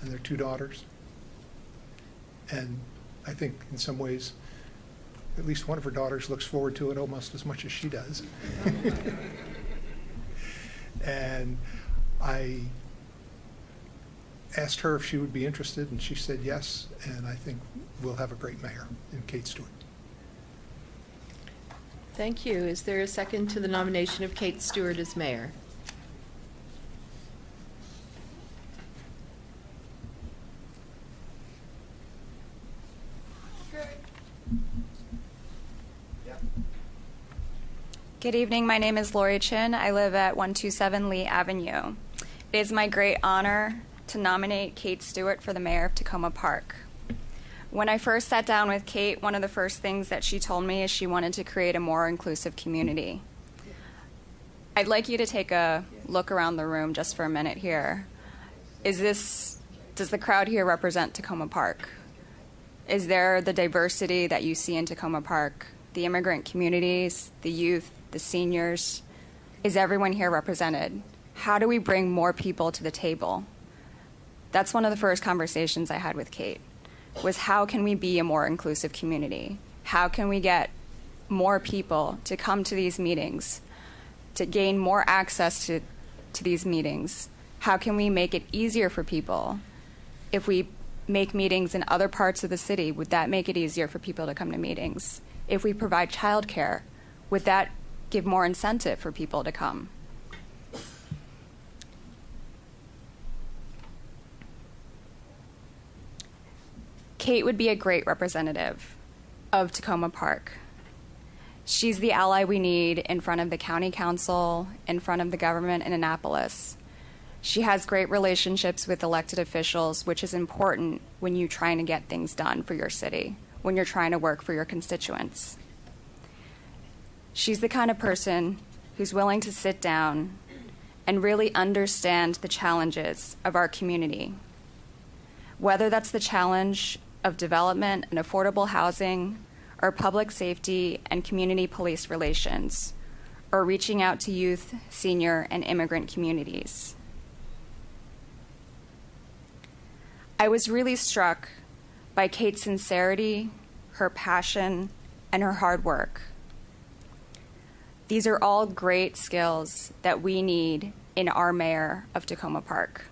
S19: and their 2 daughters. And I think in some ways, at least one of her daughters looks forward to it almost as much as she does. And I asked her if she would be interested, and she said yes, and I think we'll have a great mayor in Kate Stewart.
S1: Thank you. Is there a second to the nomination of Kate Stewart as mayor?
S4: Good evening. My name is Lori Chin. I live at 127 Lee Avenue. It is my great honor to nominate Kate Stewart for the mayor of Takoma Park. When I first sat down with Kate, one of the first things that she told me is she wanted to create a more inclusive community. I'd like you to take a look around the room just for a minute here. Does the crowd here represent Takoma Park? Is there the diversity that you see in Takoma Park? The immigrant communities, the youth, the seniors? Is everyone here represented? How do we bring more people to the table? That's one of the first conversations I had with Kate, was how can we be a more inclusive community? How can we get more people to come to these meetings, to gain more access to these meetings? How can we make it easier for people? If we make meetings in other parts of the city, would that make it easier for people to come to meetings? If we provide childcare, would that give more incentive for people to come? Kate would be a great representative of Takoma Park. She's the ally we need in front of the county council, in front of the government in Annapolis. She has great relationships with elected officials, which is important when you're trying to get things done for your city, when you're trying to work for your constituents. She's the kind of person who's willing to sit down and really understand the challenges of our community, whether that's the challenge of development and affordable housing, or public safety and community police relations, or reaching out to youth, senior, and immigrant communities. I was really struck by Kate's sincerity, her passion, and her hard work. These are all great skills that we need in our mayor of Takoma Park.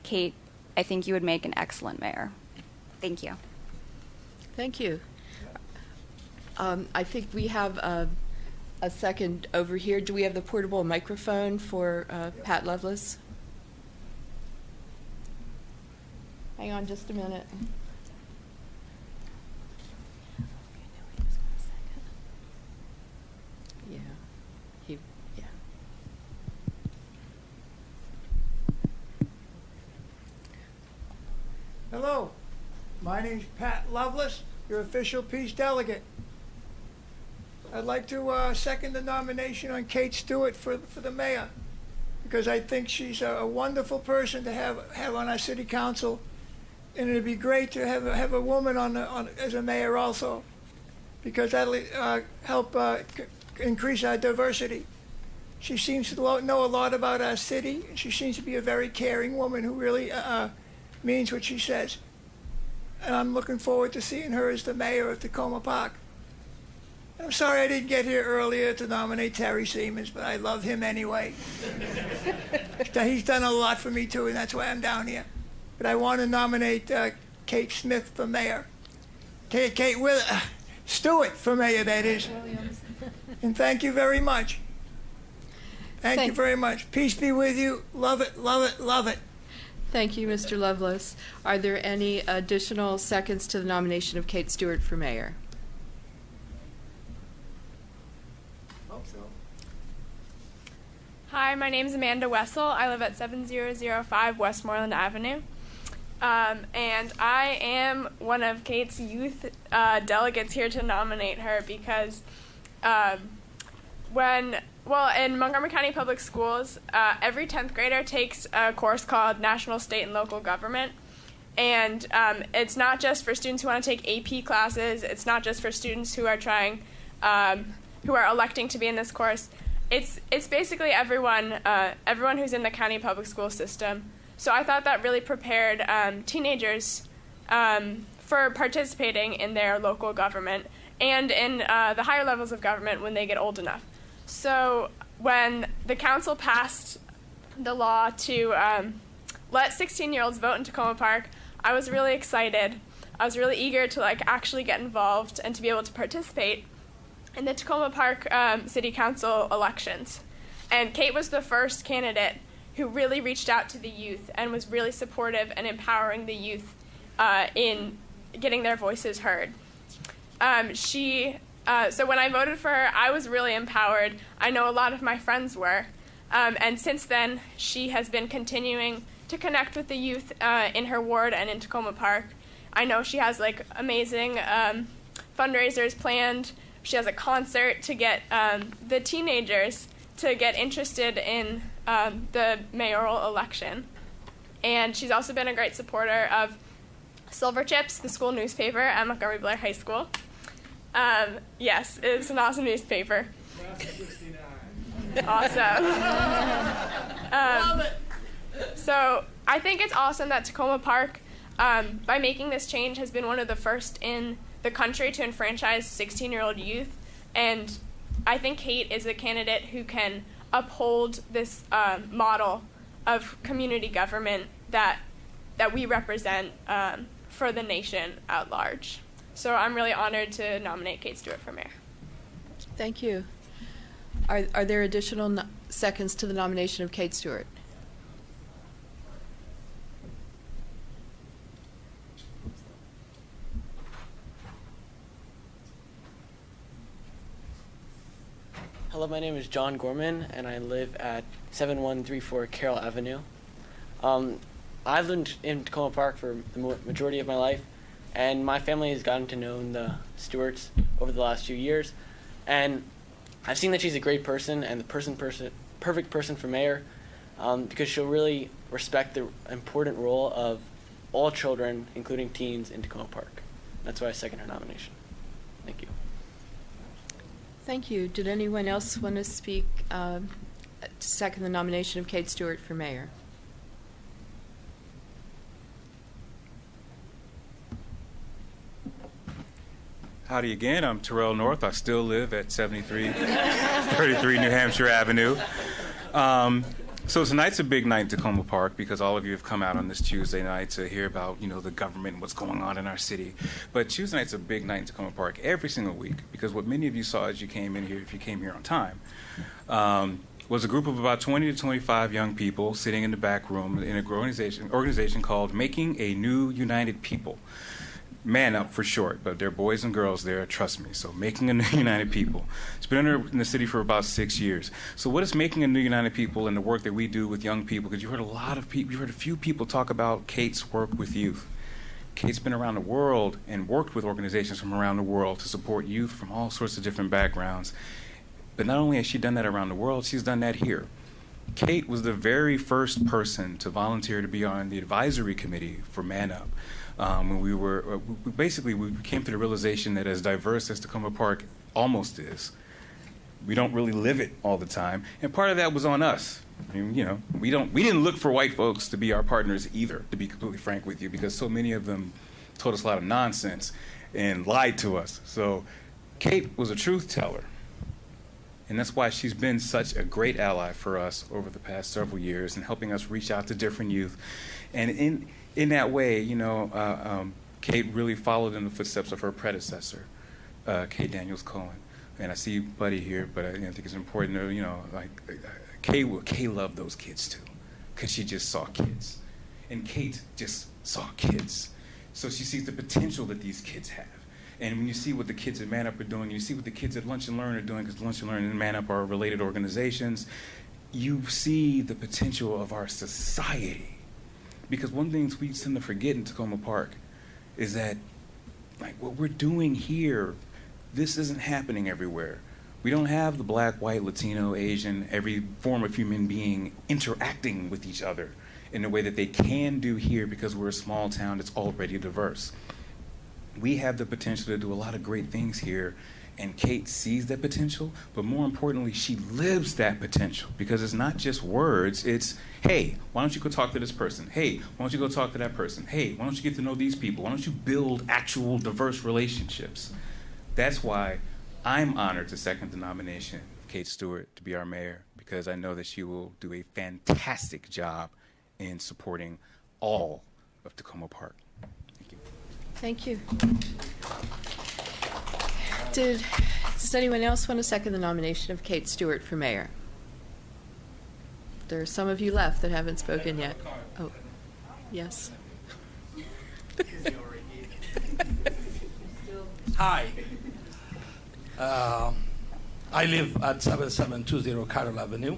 S4: Kate, I think you would make an excellent mayor. Thank you.
S1: Thank you. I think we have a second over here. Do we have the portable microphone for Pat Lovelace? Hang on just a minute.
S5: Hello, my name's Pat Lovelace, your official peace delegate. I'd like to second the nomination on Kate Stewart for the mayor, because I think she's a wonderful person to have on our city council, and it'd be great to have a woman on as a mayor also, because that'll help increase our diversity. She seems to know a lot about our city, and she seems to be a very caring woman who really means what she says. And I'm looking forward to seeing her as the mayor of Takoma Park. I'm sorry I didn't get here earlier to nominate Terry Siemens, but I love him anyway. He's done a lot for me too, and that's why I'm down here. But I want to nominate Kate Smith for mayor. Kate Stewart for mayor, that is. And thank you very much. Thank you very much. Peace be with you. Love it, love it, love it.
S1: Thank you, Mr. Lovelace. Are there any additional seconds to the nomination of Kate Stewart for mayor?
S6: Hi, my name is Amanda Wessel. I live at 7005 Westmoreland Avenue. And I am one of Kate's youth delegates here to nominate her because in Montgomery County Public Schools, every 10th grader takes a course called National, State, and Local Government. And it's not just for students who want to take AP classes. It's not just for students who are who are electing to be in this course. It's basically everyone who's in the county public school system. So I thought that really prepared teenagers for participating in their local government and in the higher levels of government when they get old enough. So when the council passed the law to let 16-year-olds vote in Takoma Park, I was really excited. I was really eager to actually get involved and to be able to participate in the Takoma Park City Council elections. And Kate was the first candidate who really reached out to the youth and was really supportive and empowering the youth in getting their voices heard. So when I voted for her, I was really empowered. I know a lot of my friends were. And since then, she has been continuing to connect with the youth in her ward and in Takoma Park. I know she has amazing fundraisers planned. She has a concert to get the teenagers to get interested in the mayoral election. And she's also been a great supporter of Silver Chips, the school newspaper at Montgomery Blair High School. Yes, it's an awesome newspaper. Awesome. Love it. So I think it's awesome that Takoma Park, by making this change, has been one of the first in the country to enfranchise 16-year-old youth. And I think Kate is a candidate who can uphold this model of community government that we represent for the nation at large. So I'm really honored to nominate Kate Stewart for mayor.
S1: Thank you. Are there additional seconds to the nomination of Kate Stewart?
S7: Hello, my name is John Gorman, and I live at 7134 Carroll Avenue. I've lived in Takoma Park for the majority of my life, and my family has gotten to know the Stewarts over the last few years. And I've seen that she's a great person and the perfect person for mayor, because she'll really respect the important role of all children, including teens, in Takoma Park. That's why I second her nomination. Thank you.
S1: Thank you. Did anyone else want to speak to second the nomination of Kate Stewart for mayor?
S23: Howdy again. I'm Terrell North. I still live at 7333 New Hampshire Avenue. So tonight's a big night in Takoma Park because all of you have come out on this Tuesday night to hear about, the government and what's going on in our city. But Tuesday night's a big night in Takoma Park every single week because what many of you saw as you came in here, if you came here on time, was a group of about 20 to 25 young people sitting in the back room in an organization called Making a New United People. Man Up for short, but there are boys and girls there, trust me. So Making a New United People. It's been in the city for about 6 years. So what is Making a New United People and the work that we do with young people? Because you heard a few people talk about Kate's work with youth. Kate's been around the world and worked with organizations from around the world to support youth from all sorts of different backgrounds. But not only has she done that around the world, she's done that here. Kate was the very first person to volunteer to be on the advisory committee for Man Up. When we came to the realization that as diverse as Takoma Park almost is, we don't really live it all the time, and part of that was on us. I mean, we didn't look for white folks to be our partners either, to be completely frank with you, because so many of them told us a lot of nonsense and lied to us. So Kate was a truth teller, and that's why she's been such a great ally for us over the past several years in helping us reach out to different youth. And in that way, Kate really followed in the footsteps of her predecessor, Kate Daniels Cohen. And I see Buddy here, but I think it's important to, Kate loved those kids too, because she just saw kids. And Kate just saw kids. So she sees the potential that these kids have. And when you see what the kids at Man Up are doing, you see what the kids at Lunch and Learn are doing, because Lunch and Learn and Man Up are related organizations, you see the potential of our society. Because one thing we tend to forget in Takoma Park is that, like, what we're doing here, this isn't happening everywhere. We don't have the black, white, Latino, Asian, every form of human being interacting with each other in a way that they can do here because we're a small town that's already diverse. We have the potential to do a lot of great things here, and Kate sees that potential, but more importantly, she lives that potential, because it's not just words, it's, hey, why don't you go talk to this person? Hey, why don't you go talk to that person? Hey, why don't you get to know these people? Why don't you build actual diverse relationships? That's why I'm honored to second the nomination of Kate Stewart to be our mayor, because I know that she will do a fantastic job in supporting all of Takoma Park. Thank you.
S1: Thank you. Does anyone else want to second the nomination of Kate Stewart for mayor? There are some of you left that haven't spoken yet. Oh, yes.
S2: Hi. I live at 7720 Carroll Avenue.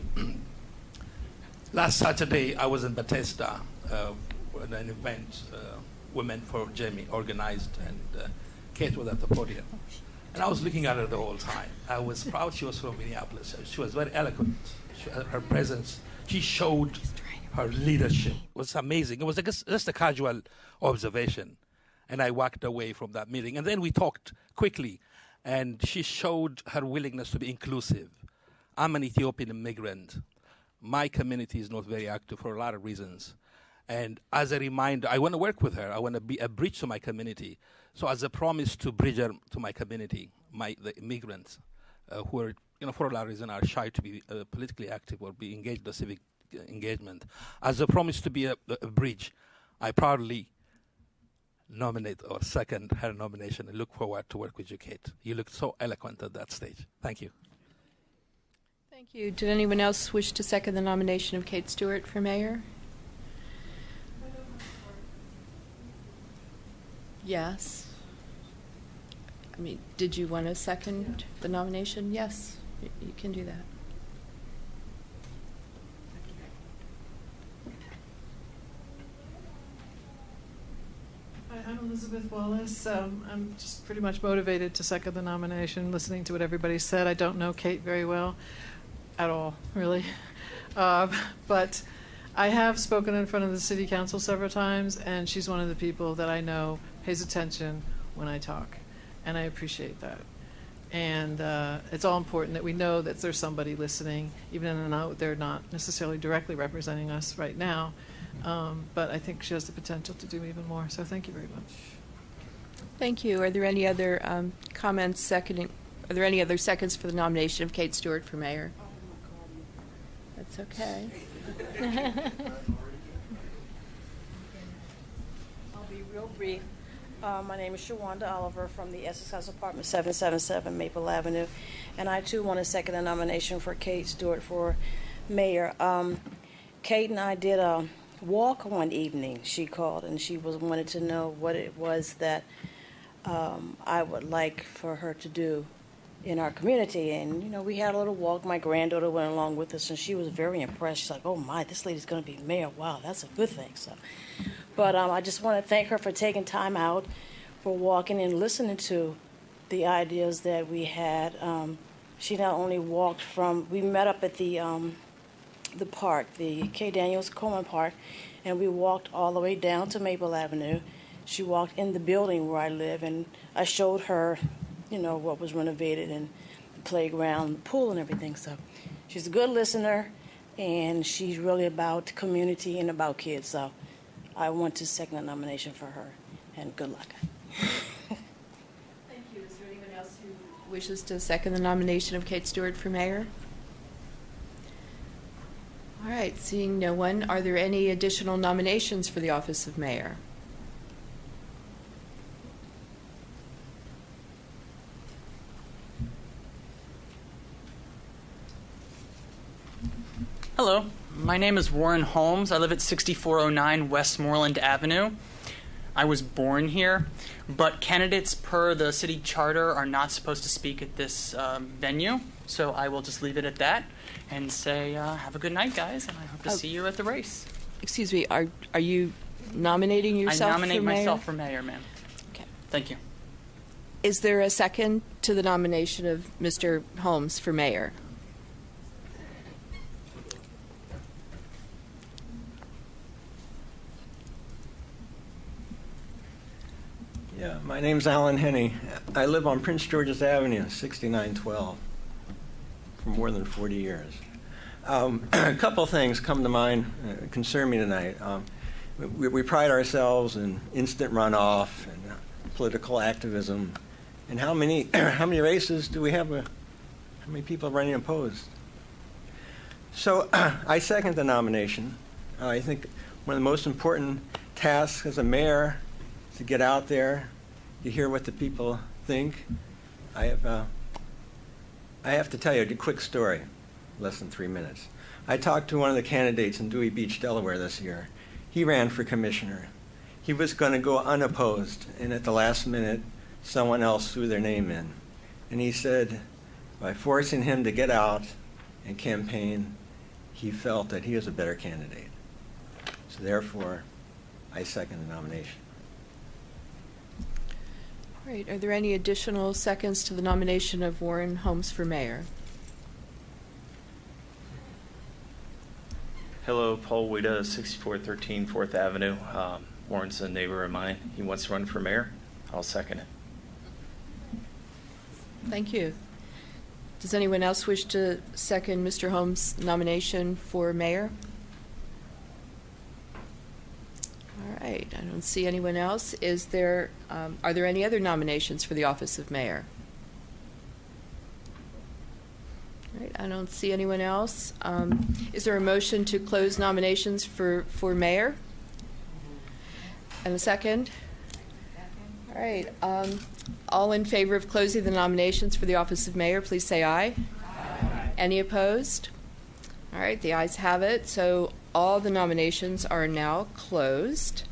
S2: Last Saturday, I was in Bethesda at an event Women for Jamie organized, and Kate was at the podium. And I was looking at her the whole time. I was proud she was from Minneapolis. She was very eloquent. Her presence, she showed her leadership. It was amazing. It was just a casual observation. And I walked away from that meeting. And then we talked quickly, and she showed her willingness to be inclusive. I'm an Ethiopian immigrant. My community is not very active for a lot of reasons. And as a reminder, I want to work with her. I want to be a bridge to my community. So as a promise to bridge her to my community, the immigrants who are, for a lot of reasons, are shy to be politically active or be engaged in the civic engagement. As a promise to be a bridge, I proudly nominate or second her nomination and look forward to work with you, Kate. You looked so eloquent at that stage. Thank you.
S1: Thank you. Did anyone else wish to second the nomination of Kate Stewart for mayor? Yes. I mean, did you want to second the nomination? Yes, you can do that.
S17: Hi, I'm Elizabeth Wallace. I'm just pretty much motivated to second the nomination, listening to what everybody said. I don't know Kate very well at all, really. But I have spoken in front of the city council several times, and she's one of the people that I know pays attention when I talk, and I appreciate that. And it's all important that we know that there's somebody listening, even though they're not necessarily directly representing us right now. But I think she has the potential to do even more. So thank you very much.
S1: Thank you. Are there any other comments seconding? Are there any other seconds for the nomination of Kate Stewart for mayor? That's okay.
S3: I'll be real brief. My name is Shawanda Oliver from the Essex House Apartment 777 Maple Avenue, and I too want to second the nomination for Kate Stewart for mayor. Kate and I did a walk one evening. She called and she wanted to know what it was that I would like for her to do in our community. And we had a little walk. My granddaughter went along with us, and she was very impressed. She's like, "Oh my, this lady's going to be mayor. Wow, that's a good thing." So. But I just want to thank her for taking time out, for walking and listening to the ideas that we had. She not only walked we met up at the park, the K. Daniels Coleman Park, and we walked all the way down to Maple Avenue. She walked in the building where I live, and I showed her, what was renovated and the playground, the pool and everything. So she's a good listener, and she's really about community and about kids. So I want to second the nomination for her, and good luck.
S1: Thank you. Is there anyone else who wishes to second the nomination of Kate Stewart for mayor? All right, seeing no one, are there any additional nominations for the office of mayor?
S8: Hello, my name is Warren Holmes. I live at 6409 Westmoreland Avenue. I was born here, but candidates per the city charter are not supposed to speak at this venue, so I will just leave it at that and say have a good night, guys, and I hope to see you at the race.
S1: Excuse me, are you nominating yourself
S8: I nominate
S1: for mayor?
S8: myself for mayor, ma'am.
S1: Okay.
S8: Thank you.
S1: Is there a second to the nomination of Mr. Holmes for mayor?
S9: Yeah, my name's Alan Henney. I live on Prince George's Avenue, 6912, for more than 40 years. A couple things come to mind, concern me tonight. We pride ourselves in instant runoff and political activism. And how many races do we have? How many people running opposed? So I second the nomination. I think one of the most important tasks as a mayor is to get out there, to hear what the people think. I have to tell you a quick story, less than 3 minutes. I talked to one of the candidates in Dewey Beach, Delaware this year. He ran for commissioner. He was going to go unopposed, and at the last minute, someone else threw their name in. And he said, by forcing him to get out and campaign, he felt that he was a better candidate. So therefore, I second the nomination.
S1: All right. Are there any additional seconds to the nomination of Warren Holmes for mayor?
S10: Hello, Paul Wida, 6413 4th Avenue. Warren's a neighbor of mine. He wants to run for mayor. I'll second it.
S1: Thank you. Does anyone else wish to second Mr. Holmes' nomination for mayor? All right. I don't see anyone else. Are there any other nominations for the office of mayor? All right. I don't see anyone else. Is there a motion to close nominations for mayor? And a second? All right. All in favor of closing the nominations for the office of mayor, please say aye. Aye. Any opposed? All right. The ayes have it. So all the nominations are now closed.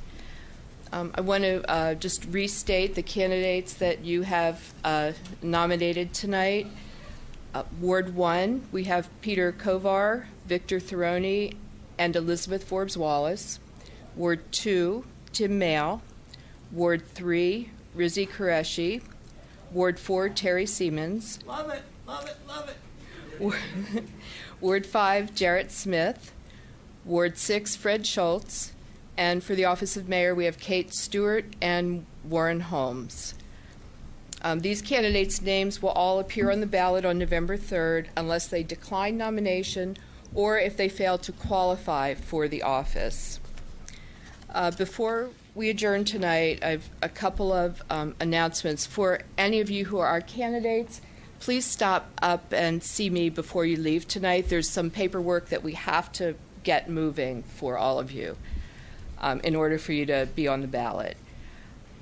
S1: I want to just restate the candidates that you have nominated tonight. Ward 1, we have Peter Kovar, Victor Thoroni, and Elizabeth Forbes Wallace. Ward 2, Tim Mail. Ward 3, Rizzi Qureshi. Ward 4, Terry Siemens.
S5: Love it, love it, love it.
S1: Ward 5, Jarrett Smith. Ward 6, Fred Schultz. And for the office of mayor, we have Kate Stewart and Warren Holmes. These candidates' names will all appear on the ballot on November 3rd unless they decline nomination or if they fail to qualify for the office. Before we adjourn tonight, I have a couple of announcements. For any of you who are our candidates, please stop up and see me before you leave tonight. There's some paperwork that we have to get moving for all of you in order for you to be on the ballot.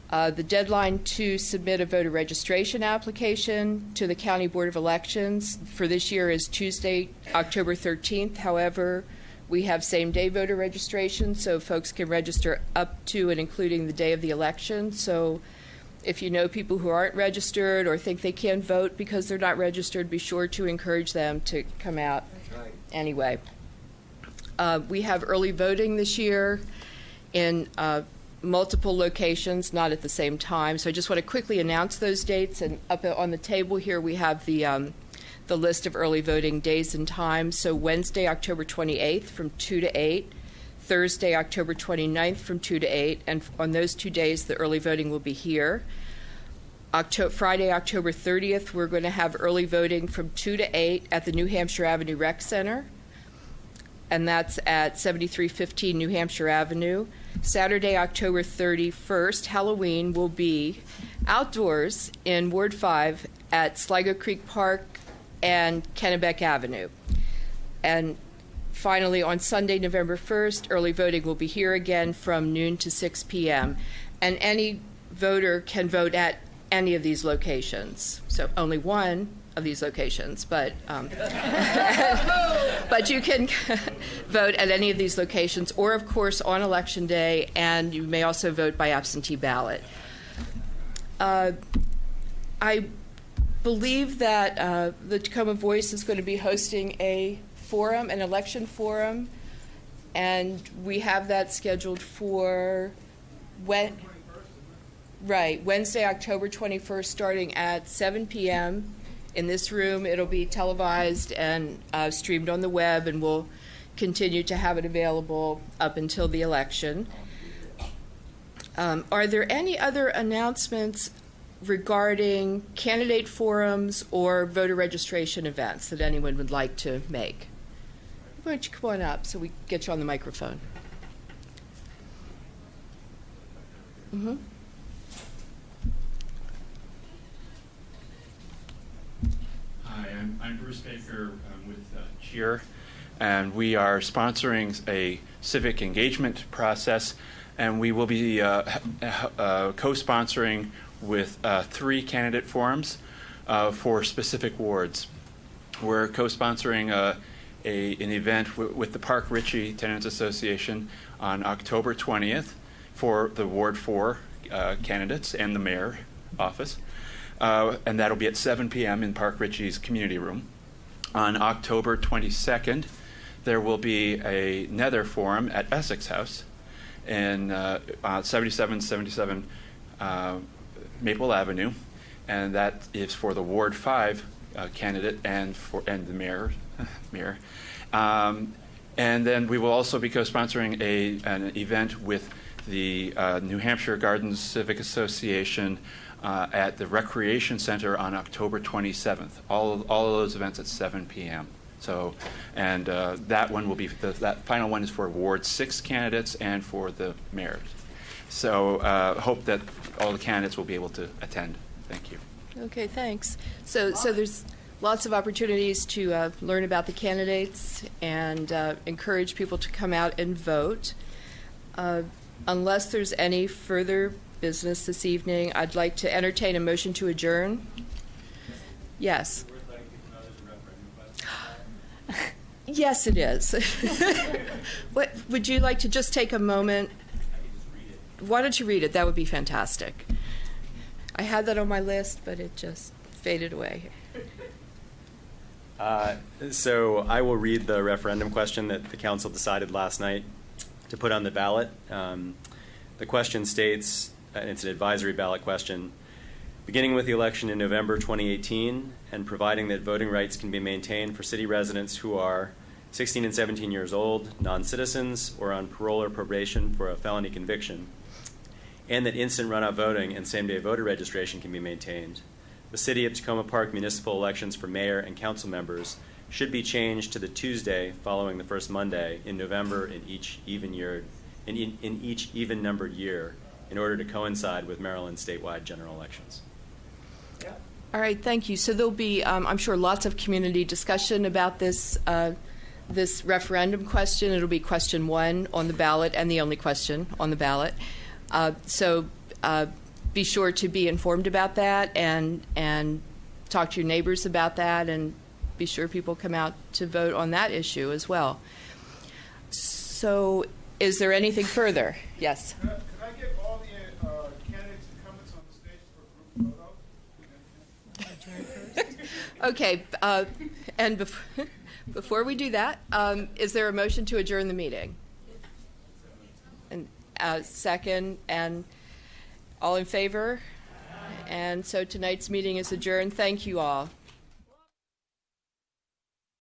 S1: The deadline to submit a voter registration application to the County Board of Elections for this year is Tuesday, October 13th. However, we have same-day voter registration, so folks can register up to and including the day of the election. So if you know people who aren't registered or think they can't vote because they're not registered, be sure to encourage them to come out anyway. We have early voting this year in multiple locations, not at the same time. So I just want to quickly announce those dates. And up on the table here, we have the list of early voting days and times. So Wednesday, October 28th from 2 to 8. Thursday, October 29th from 2 to 8. And on those 2 days, the early voting will be here. Friday, October 30th, we're going to have early voting from 2 to 8 at the New Hampshire Avenue Rec Center. And that's at 7315 New Hampshire Avenue. Saturday, October 31st, Halloween, will be outdoors in Ward 5 at Sligo Creek Park and Kennebec Avenue. And finally, on Sunday, November 1st, early voting will be here again from noon to 6 p.m. And any voter can vote at any of these locations. So only one of these locations, but But you can vote at any of these locations, or of course on Election Day, and you may also vote by absentee ballot. I believe that the Tacoma Voice is going to be hosting a forum, an election forum, and we have that scheduled for Wednesday, October 21st, starting at 7 p.m. in this room. It'll be televised and streamed on the web, and we'll continue to have it available up until the election. Are there any other announcements regarding candidate forums or voter registration events that anyone would like to make? Why don't you come on up so we get you on the microphone? Mm-hmm.
S11: Hi, I'm Bruce Baker. I'm with Cheer, and we are sponsoring a civic engagement process, and we will be co-sponsoring with 3 candidate forums for specific wards. We're co-sponsoring an event with the Park Ritchie Tenants Association on October 20th for the Ward 4 candidates and the mayor office. And that'll be at 7 p.m. in Park Ritchie's community room. On October 22nd, there will be another forum at Essex House in 7777 Maple Avenue, and that is for the Ward 5 candidate and the mayor. And then we will also be co-sponsoring an event with the New Hampshire Gardens Civic Association at the Recreation Center on October 27th. All of those events at 7 p.m. So, and that one will be that final one is for Ward 6 candidates and for the mayors. So, hope that all the candidates will be able to attend. Thank you.
S1: Okay, thanks. So there's lots of opportunities to learn about the candidates and encourage people to come out and vote. Unless there's any further business this evening, I'd like to entertain a motion to adjourn. Yes. Yes, it is. What, would you like to just take a moment? Why don't you read it? That would be fantastic. I had that on my list, but it just faded away.
S12: So I will read the referendum question that the council decided last night to put on the ballot. The question states, and it's an advisory ballot question, beginning with the election in November 2018 and providing that voting rights can be maintained for city residents who are 16 and 17 years old, non-citizens, or on parole or probation for a felony conviction, and that instant runoff voting and same-day voter registration can be maintained. The City of Takoma Park municipal elections for mayor and council members should be changed to the Tuesday following the first Monday in November in each even-numbered year in order to coincide with Maryland's statewide general elections.
S1: All right, thank you. So there'll be, I'm sure, lots of community discussion about this this referendum question. It'll be question 1 on the ballot and the only question on the ballot. So be sure to be informed about that and talk to your neighbors about that, and be sure people come out to vote on that issue as well. So is there anything further? Yes.
S13: Could I get all the candidates and incumbents on the stage for a group photo?
S1: Okay, and before we do that, is there a motion to adjourn the meeting? And second, and all in favor? And so tonight's meeting is adjourned. Thank you all.